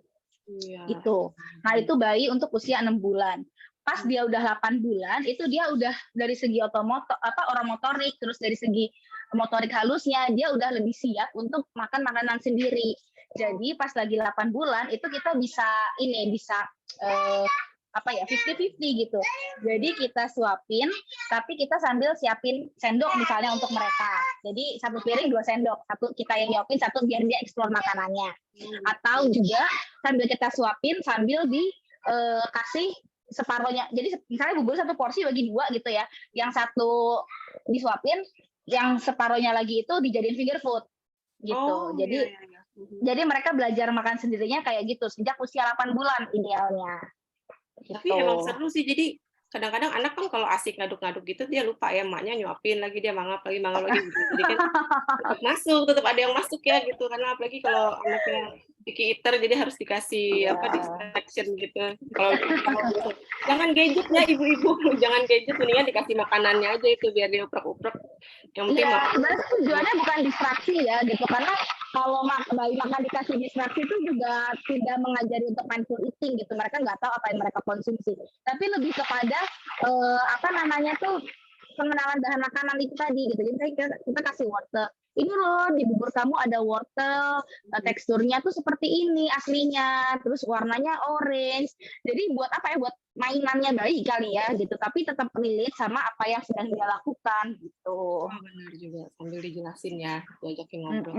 Gitu. Nah, itu bayi untuk usia 6 bulan. Pas dia udah 8 bulan, itu dia udah dari segi orang motorik, terus dari segi motorik halusnya, dia udah lebih siap untuk makan makanan sendiri. Jadi pas lagi 8 bulan, itu kita bisa 50-50 gitu. Jadi kita suapin, tapi kita sambil siapin sendok misalnya untuk mereka. Jadi 1 piring 2 sendok, 1 kita yang nyuapin, 1 biar dia eksplor makanannya. Atau juga sambil kita suapin sambil dikasih separohnya. Jadi misalnya bubur 1 porsi bagi 2 gitu ya. Yang 1 disuapin, yang separohnya lagi itu dijadiin finger food gitu. Jadi mereka belajar makan sendirinya kayak gitu sejak usia 8 bulan idealnya. Tapi emang seru sih, jadi kadang-kadang anak kan kalau asik ngaduk-ngaduk gitu dia lupa ya, emaknya nyuapin lagi, dia mangap lagi gitu. Jadi kan tetap ada yang masuk ya gitu, karena apalagi kalau anaknya picky eater jadi harus dikasih distraction gitu. Kalau jangan gadget ya ibu-ibu, jangan gadget, mendingan dikasih makanannya aja itu biar dia uprek-uprek. Yang penting sebenarnya tujuannya bukan distraksi ya gitu, karena kalau bayi makan dikasih distraksi itu juga tidak mengajari untuk mindful eating gitu, mereka nggak tahu apa yang mereka konsumsi, tapi lebih kepada pengenalan bahan makanan itu tadi gitu. Jadi kita kasih wortel, ini loh di bubur kamu ada wortel, teksturnya tuh seperti ini aslinya, terus warnanya orange. Jadi buat apa ya, buat mainannya bayi kali ya gitu, tapi tetap relate sama apa yang sedang dia lakukan gitu. Benar juga, sambil dijelasin ya, diajakin ngobrol.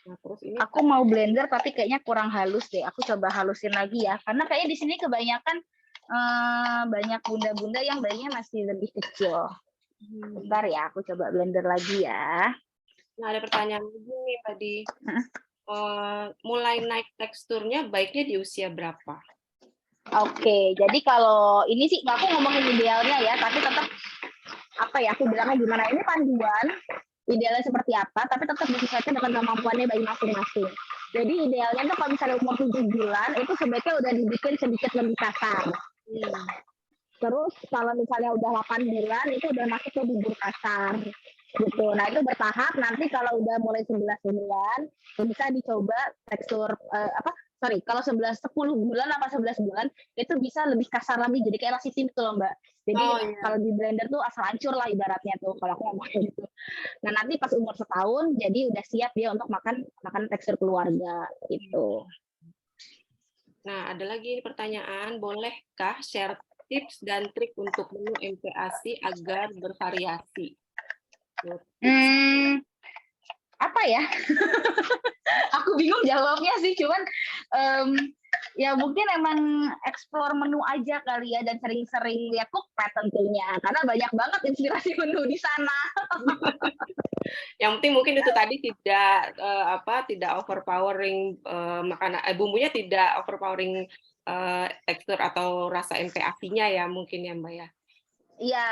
Nah, terus ini aku mau blender tapi kayaknya kurang halus deh. Aku coba halusin lagi ya, karena kayaknya di sini kebanyakan banyak bunda-bunda yang bayinya masih lebih kecil. Bentar ya, aku coba blender lagi ya. Nah, ada pertanyaan lagi nih tadi. Mulai naik teksturnya baiknya di usia berapa? Oke, jadi kalau ini sih aku ngomongin idealnya ya, tapi tetap aku bilangnya gimana, ini panduan idealnya seperti apa, tapi tetap disesuaikan dengan kemampuannya bayi masing-masing. Jadi idealnya tuh kalau misalnya umur 7 bulan itu sebaiknya udah dibikin sedikit lebih kasar. Terus kalau misalnya udah 8 bulan itu udah masuk ke bubur kasar gitu. Nah itu bertahap, nanti kalau udah mulai 11 bulan bisa dicoba tekstur kalau 10 bulan apa 11 bulan itu bisa lebih kasar lagi, jadi kayak nasi tim tuh Mbak. Jadi kalau di blender tuh asal hancur lah ibaratnya tuh kalau aku ngomongin gitu. Nah nanti pas umur 1 tahun jadi udah siap dia untuk makan tekstur keluarga gitu. Nah ada lagi pertanyaan, bolehkah share tips dan trik untuk menu MPASI agar bervariasi? Apa ya? Aku bingung jawabnya sih, cuman ya mungkin emang explore menu aja kali ya, dan sering-sering lihat cookpad tentunya, karena banyak banget inspirasi menu di sana. Yang penting mungkin itu tadi tidak overpowering makanan, bumbunya tidak overpowering tekstur atau rasa MPASI-nya ya mungkin ya Mbak ya. Iya,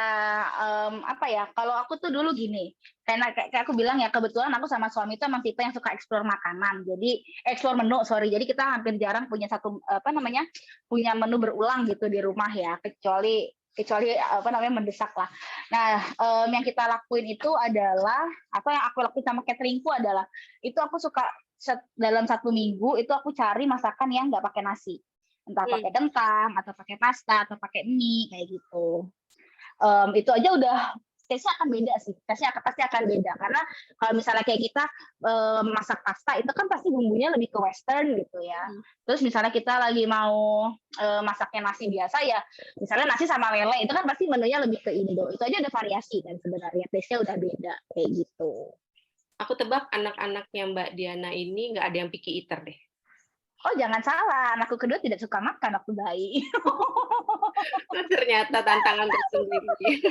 apa ya, kalau aku tuh dulu gini, karena kayak aku bilang ya, kebetulan aku sama suami tuh emang tipe yang suka explore makanan. Jadi explore menu, sorry. Jadi kita hampir jarang punya punya menu berulang gitu di rumah ya, kecuali mendesak lah. Nah, yang kita lakuin itu adalah, apa yang aku lakuin sama cateringku adalah, itu aku suka dalam 1 minggu itu aku cari masakan yang nggak pakai nasi. Entah pakai kentang, atau pakai pasta, atau pakai mie, kayak gitu. Itu aja udah taste-nya akan beda sih. Taste-nya pasti akan beda karena kalau misalnya kayak kita masak pasta itu kan pasti bumbunya lebih ke western gitu ya. Terus misalnya kita lagi mau masaknya nasi biasa ya, misalnya nasi sama lele itu kan pasti menunya lebih ke Indo. Itu aja ada variasi kan sebenarnya, taste-nya udah beda kayak gitu. Aku tebak anak-anaknya Mbak Diana ini nggak ada yang picky eater deh. Oh jangan salah, anakku kedua tidak suka makan waktu bayi. Ternyata tantangan tersendiri.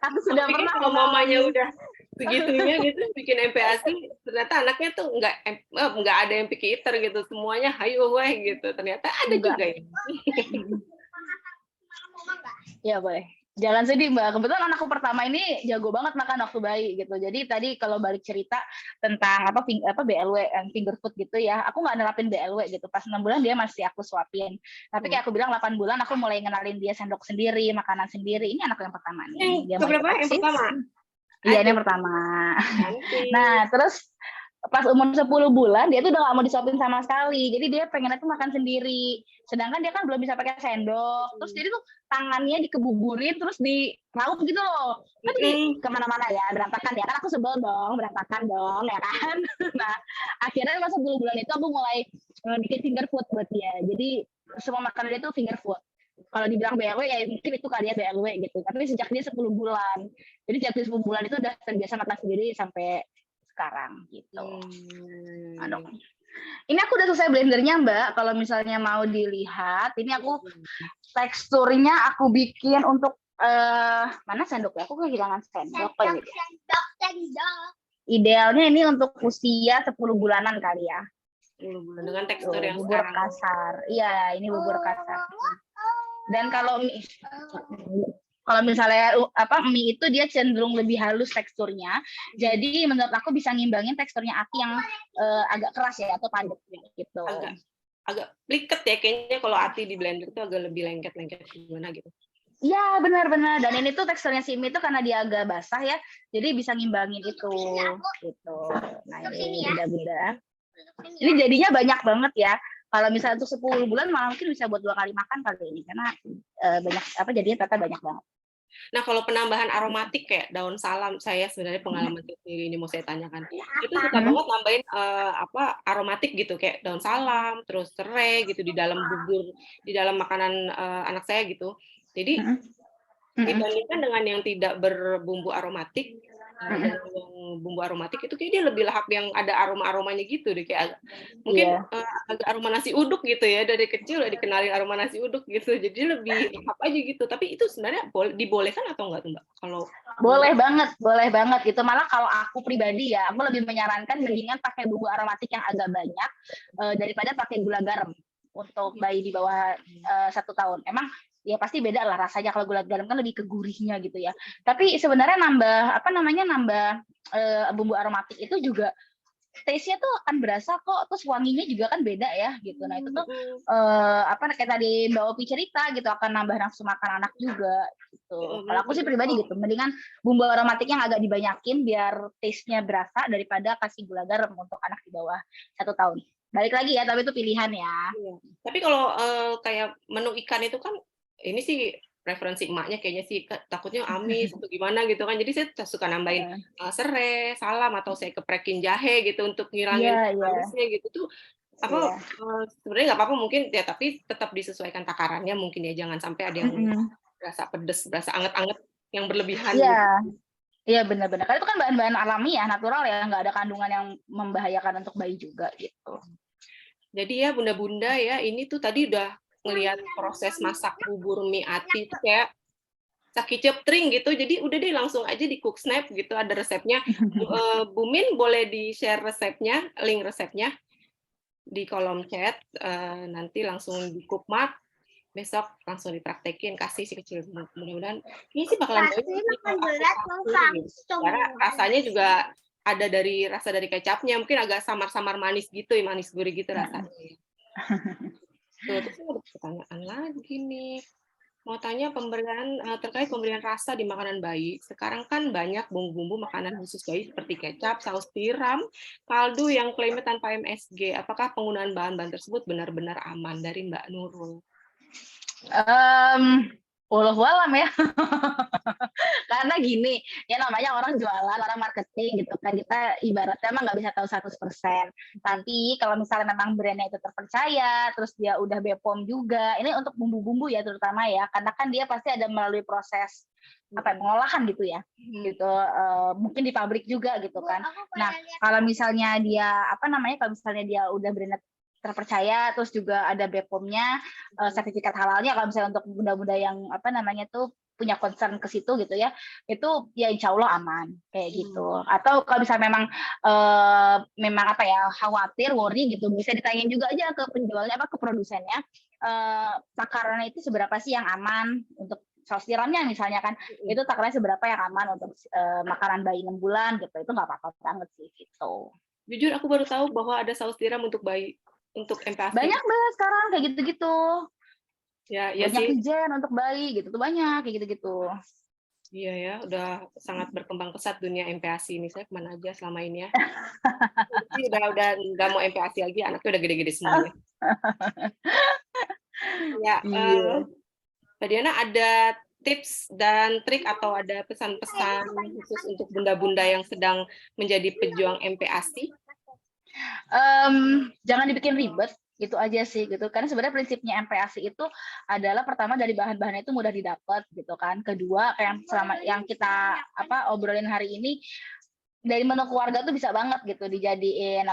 Aku sudah pernah kalau mamanya udah segitunya gitu bikin MPASI, ternyata anaknya tuh nggak ada yang picky eater gitu, semuanya hayu weh gitu. Ternyata ada juga ya. Ya boleh. Jangan sedih Mbak, kebetulan anakku pertama ini jago banget makan waktu bayi gitu. Jadi tadi kalau balik cerita tentang BLW finger food gitu ya, aku nggak nerapin BLW gitu. Pas 6 bulan dia masih aku suapin. Tapi kayak aku bilang 8 bulan aku mulai ngenalin dia sendok sendiri, makanan sendiri. Ini anak yang pertama nih. Dia Yang pertama? Iya, ini yang pertama. Nah, terus pas umur 10 bulan dia tuh udah gak mau disuapin sama sekali. Jadi dia pengennya tuh makan sendiri. Sedangkan dia kan belum bisa pakai sendok. Terus jadi tuh tangannya dikebuburin terus diraup gitu loh. Kan jadi kemana-mana ya, berantakan ya. Kan aku sebel dong, berantakan dong ya kan. Nah, akhirnya pas 10 bulan itu aku mulai bikin finger food buat dia. Jadi semua makanan dia tuh finger food. Kalau dibilang BLW ya mungkin itu kali ya BLW gitu. Tapi sejak dia 10 bulan. Jadi sejak dia 10 bulan itu udah terbiasa makan sendiri sampai sekarang gitu. Aduh. Ini aku udah selesai blendernya Mbak. Kalau misalnya mau dilihat, ini aku teksturnya aku bikin untuk mana sendok ya? Aku kehilangan sendok. Idealnya ini untuk usia 10 bulanan kali ya. 10 bulan dengan tekstur yang bubur kasar. Iya, ini bubur kasar. Dan kalau misalnya mie itu dia cenderung lebih halus teksturnya, jadi menurut aku bisa ngimbangin teksturnya Aki yang agak keras ya atau padat gitu. Agak pliket ya kayaknya kalau Ati di blender itu agak lebih lengket-lengket gimana gitu. Iya benar-benar, dan ini tuh teksturnya si mie itu karena dia agak basah ya, jadi bisa ngimbangin itu gitu. Nah ini beda-beda. Ini jadinya banyak banget ya. Kalau misalnya untuk 10 bulan malah mungkin bisa buat 2 kali makan kali ini karena banyak jadinya ternyata banyak banget. Nah, kalau penambahan aromatik kayak daun salam, saya sebenarnya pengalaman sendiri ini mau saya tanyakan. Itu suka banget nambahin aromatik gitu kayak daun salam, terus serai gitu di dalam bubur, di dalam makanan anak saya gitu. Jadi dibandingkan dengan yang tidak berbumbu aromatik, dan yang bumbu aromatik itu kayak dia lebih lahap yang ada aroma-aromanya gitu deh kayak mungkin agak aroma nasi uduk gitu ya, dari kecil udah dikenalin aroma nasi uduk gitu, jadi lebih lahap aja gitu. Tapi itu sebenarnya dibolehkan atau enggak tuh Mbak? Kalau boleh banget gitu. Malah kalau aku pribadi ya, aku lebih menyarankan mendingan pakai bumbu aromatik yang agak banyak daripada pakai gula garam untuk bayi di bawah 1 tahun. Emang ya pasti beda lah rasanya, kalau gula garam kan lebih ke gurihnya gitu ya. Tapi sebenarnya nambah bumbu aromatik itu juga taste-nya tuh akan berasa kok, terus wanginya juga kan beda ya gitu. Nah itu tuh kayak tadi Mbak Opi cerita gitu, akan nambah nafsu makan anak juga gitu. Kalau aku sih pribadi gitu, mendingan bumbu aromatik yang agak dibanyakin biar taste-nya berasa daripada kasih gula garam untuk anak di bawah 1 tahun. Balik lagi ya, tapi itu pilihan ya. Tapi kalau kayak menu ikan itu kan ini sih preferensi emaknya kayaknya sih takutnya amis atau gimana gitu kan, jadi saya suka nambahin serai, salam, atau saya keprekin jahe gitu untuk ngilangin amisnya gitu tuh sebenarnya nggak apa-apa mungkin ya, tapi tetap disesuaikan takarannya mungkin ya, jangan sampai ada yang berasa pedes, berasa anget-anget yang berlebihan. Iya benar-benar, karena itu kan bahan-bahan alami ya, natural ya, nggak ada kandungan yang membahayakan untuk bayi juga gitu. Jadi ya bunda-bunda ya, ini tuh tadi udah ngelihat proses masak bubur mie Ati itu kayak sakicep-tring gitu. Jadi udah deh langsung aja di Cooksnap gitu ada resepnya. Bu Min boleh di-share resepnya, link resepnya di kolom chat, nanti langsung di Cookmart, besok langsung dipraktekin, kasih si kecil. Mudah-mudahan ini sih bakalan baik sih kalau aku kasih gitu. Karena rasanya juga ada rasa dari kecapnya, mungkin agak samar-samar manis gitu ya, manis gurih gitu rasanya. Tuh, terus ada pertanyaan lagi nih. Mau tanya terkait pemberian rasa di makanan bayi. Sekarang kan banyak bumbu-bumbu makanan khusus bayi seperti kecap, saus tiram, kaldu yang klaimnya tanpa MSG. Apakah penggunaan bahan-bahan tersebut benar-benar aman? Dari Mbak Nurul. Wallahu alam ya. Karena gini, ya namanya orang jualan, orang marketing gitu kan. Kita ibaratnya emang nggak bisa tahu 100%. Tapi kalau misalnya memang brandnya itu terpercaya, terus dia udah BPOM juga, ini untuk bumbu-bumbu ya terutama ya, karena kan dia pasti ada melalui proses pengolahan gitu ya, gitu. Mungkin di pabrik juga gitu kan. Nah, kalau misalnya dia kalau misalnya dia udah brandnya terpercaya, terus juga ada BPOM-nya, sertifikat halalnya, kalau misalnya untuk bunda-bunda yang tuh punya concern ke situ gitu ya, itu ya insya Allah aman kayak gitu. Atau kalau misalnya memang khawatir, worry gitu, bisa ditanyain juga aja ke penjualnya, ke produsennya, takarannya itu seberapa sih yang aman untuk saus tiramnya misalnya kan, itu takarannya seberapa yang aman untuk makanan bayi 6 bulan gitu, itu nggak apa-apa banget sih gitu. Jujur aku baru tahu bahwa ada saus tiram untuk bayi, untuk MPASI. Banyak banget sekarang kayak gitu-gitu. Ya banyak sih. hijau untuk bayi gitu tuh, banyak kayak gitu-gitu. Iya ya, udah sangat berkembang pesat dunia MPASI ini. Saya kemana aja selama ini ya. udah nggak mau MPASI lagi, anaknya udah gede-gede semuanya. Ya, Mbak Diana ada tips dan trik atau ada pesan-pesan khusus untuk bunda-bunda yang sedang menjadi pejuang MPASI? Jangan dibikin ribet, gitu aja sih gitu. Karena sebenarnya prinsipnya MPASI itu adalah pertama dari bahan-bahannya itu mudah didapat gitu kan. Kedua kayak yang kita obrolin hari ini, dari menu keluarga tuh bisa banget gitu dijadiin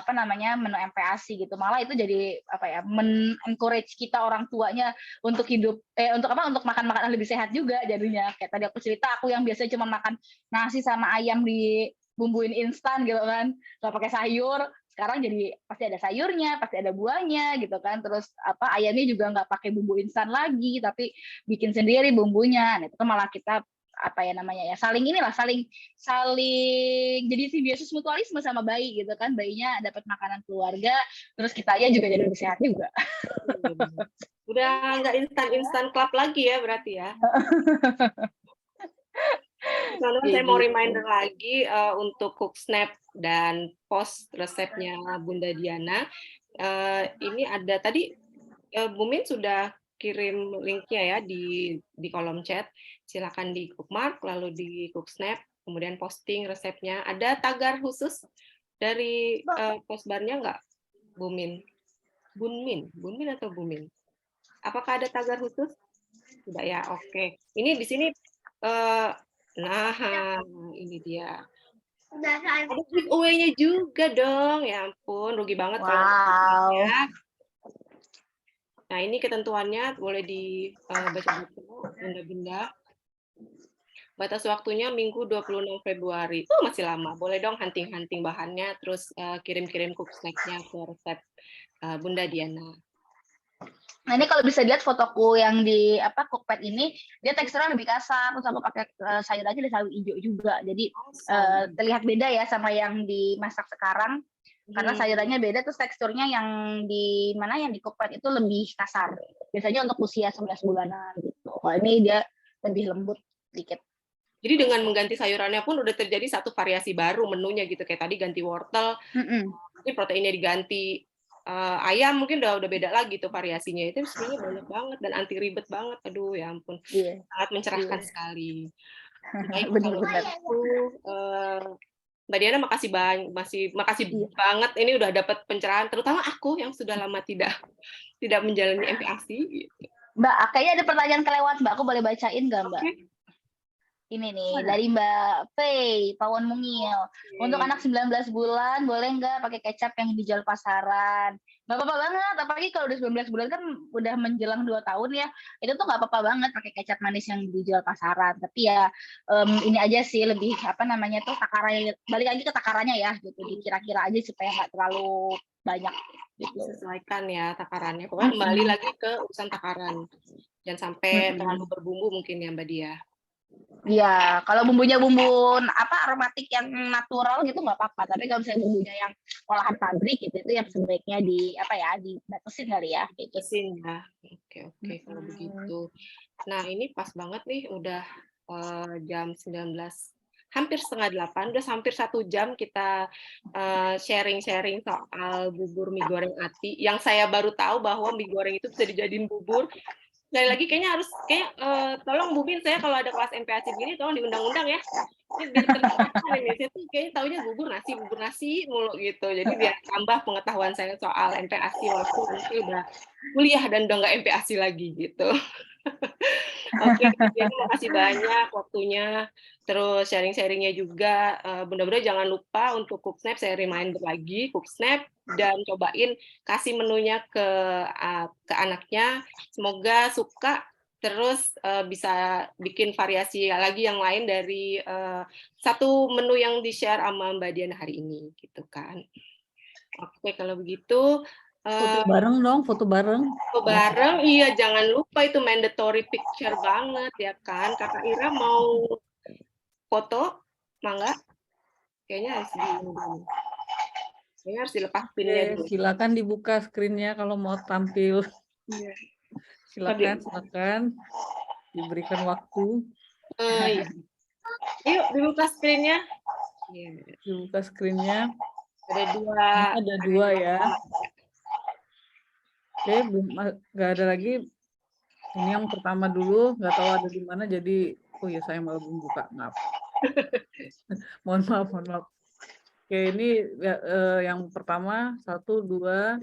menu MPASI gitu. Malah itu jadi men-encourage kita orang tuanya untuk untuk makan makanan lebih sehat juga jadinya. Kayak tadi aku cerita, aku yang biasanya cuma makan nasi sama ayam dibumbuin instan gitu kan, nggak pakai sayur, sekarang jadi pasti ada sayurnya, pasti ada buahnya gitu kan. Terus ayamnya juga nggak pakai bumbu instan lagi, tapi bikin sendiri bumbunya. Nah, itu malah kita saling jadi simbiosis mutualisme sama bayi gitu kan. Bayinya dapat makanan keluarga, terus kita juga jadi lebih sehat juga. Udah nggak instan club lagi ya berarti ya. Saya mau reminder lagi untuk Cooksnap dan post resepnya Bunda Diana. Ini ada tadi Bu Min sudah kirim linknya ya di kolom chat. Silakan di Cookmart, lalu di Cooksnap, kemudian posting resepnya. Ada tagar khusus dari postbarnya nggak, Bu Min? Bun Min atau Bu Min? Apakah ada tagar khusus? Tidak ya, oke. Ini di sini, ini dia. Ada giveaway-nya juga dong, ya ampun, rugi banget kalau ya. Nah, ini ketentuannya boleh dibaca bunda-bunda. Batas waktunya Minggu 26 Februari. Masih lama. Boleh dong hunting-hunting bahannya, terus kirim-kirim Cooksnap-nya ke resep Bunda Diana. Nah, ini kalau bisa lihat fotoku yang di cookpad ini, dia teksturnya lebih kasar, terus aku pakai sayur aja ada sayur hijau juga. Jadi terlihat beda ya sama yang dimasak sekarang. Karena sayurannya beda, terus teksturnya yang di cookpad itu lebih kasar. Biasanya untuk usia 11 bulanan gitu. Kalau ini dia lebih lembut dikit. Jadi dengan mengganti sayurannya pun udah terjadi satu variasi baru menunya gitu. Kayak tadi ganti wortel, mungkin proteinnya diganti ayam, mungkin udah beda lagi tuh variasinya. Itu sebenarnya banyak banget dan anti ribet banget. Aduh ya ampun, sangat mencerahkan sekali. Baik, Benar-benar. Mbak Diana makasih banget. Ini udah dapat pencerahan, terutama aku yang sudah lama tidak menjalani MPASI. Mbak, kayaknya ada pertanyaan kelewat, Mbak. Aku boleh bacain nggak, Mbak? Ini nih dari Mbak Fei, Pawon Mungil. Untuk anak 19 bulan boleh nggak pakai kecap yang dijual pasaran? Nggak apa-apa banget, apalagi kalau udah 19 bulan kan udah menjelang 2 tahun ya. Itu tuh nggak apa-apa banget pakai kecap manis yang dijual pasaran. Tapi ya ini aja sih lebih apa namanya tuh takarannya, balik lagi ke takarannya ya gitu. Dikira-kira aja supaya nggak terlalu banyak gitu. Sesuaikan ya takarannya. Pokoknya kembali lagi ke urusan takaran. Jangan sampai terlalu berbumbu mungkin ya Mbak Dia. Iya, kalau bumbunya bumbu aromatik yang natural gitu nggak apa-apa. Tapi kalau misalnya bumbunya yang olahan pabrik gitu, itu yang sebaiknya dibatasin kali ya. Kayak gitu. Batasin ya. Oke kalau begitu. Nah ini pas banget nih udah jam 19, hampir setengah 8, udah hampir 1 jam kita sharing-sharing soal bubur mie goreng ati. Yang saya baru tahu bahwa mie goreng itu bisa dijadiin bubur. Sekali lagi kayaknya tolong Bu Bin, saya kalau ada kelas MPASI begini tolong diundang-undang ya. Ini biar terkenal ini. Saya tuh kayaknya taunya bubur nasi mulu gitu. Jadi biar tambah pengetahuan saya soal MPASI walaupun nanti udah kuliah dan udah nggak MPASI lagi gitu. Oke, terima kasih banyak waktunya. Terus sharing-sharingnya juga. Benar-benar jangan lupa untuk Cooksnap, saya reminder lagi, Cooksnap, dan cobain kasih menunya ke anaknya. Semoga suka, terus bisa bikin variasi lagi yang lain dari satu menu yang di-share sama Mbak Diana hari ini, gitu kan. Oke, kalau begitu. Foto bareng dong, foto bareng. Foto bareng, iya jangan lupa itu mandatory picture banget ya kan. Kakak Ira mau foto, mangga? Kayaknya harus dilepas pinnya dulu. Silakan dibuka screen-nya kalau mau tampil. Iya. Silakan. Diberikan waktu. Iya. Yuk dibuka screen-nya. Dibuka screen-nya. Ada 2 ya. Oke, nggak ada lagi. Ini yang pertama dulu, nggak tahu ada di mana, jadi ya saya malah belum buka, maaf. Mohon maaf. Oke, ini yang pertama, 1, 2.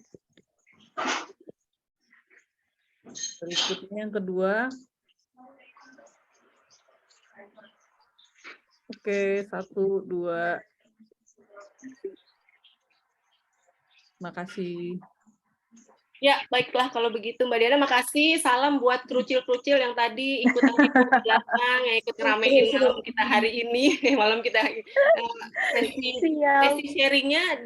Berikutnya yang kedua. Oke, 1, 2. Makasih. Ya, baiklah kalau begitu Mbak Diana, makasih. Salam buat kerucil-kerucil yang tadi ikutan di belakang, yang ikut ngeramein malam kita hari ini. Malam kita sesi sharingnya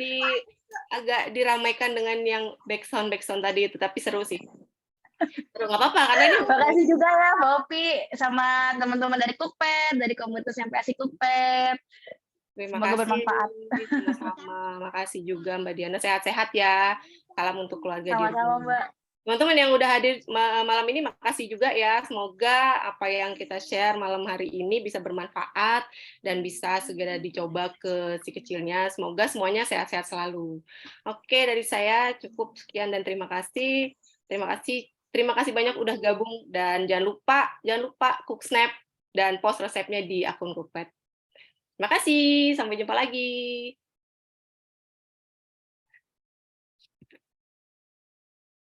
agak diramaikan dengan yang backsound tadi itu, tapi seru sih. Seru, nggak apa-apa karena ini. Makasih juga ya Mbak Opi sama teman-teman dari Cookpad, dari komunitas MPASI Cookpad. Semoga bermanfaat. Sama-sama. Makasih juga Mbak Diana. Sehat-sehat ya. Salam untuk keluarga di rumah. Sama-sama Mbak. Teman-teman yang udah hadir malam ini, makasih juga ya. Semoga apa yang kita share malam hari ini bisa bermanfaat dan bisa segera dicoba ke si kecilnya. Semoga semuanya sehat-sehat selalu. Oke, dari saya cukup sekian dan terima kasih. Terima kasih banyak udah gabung dan jangan lupa Cooksnap dan post resepnya di akun Cookpad. Terima kasih, sampai jumpa lagi.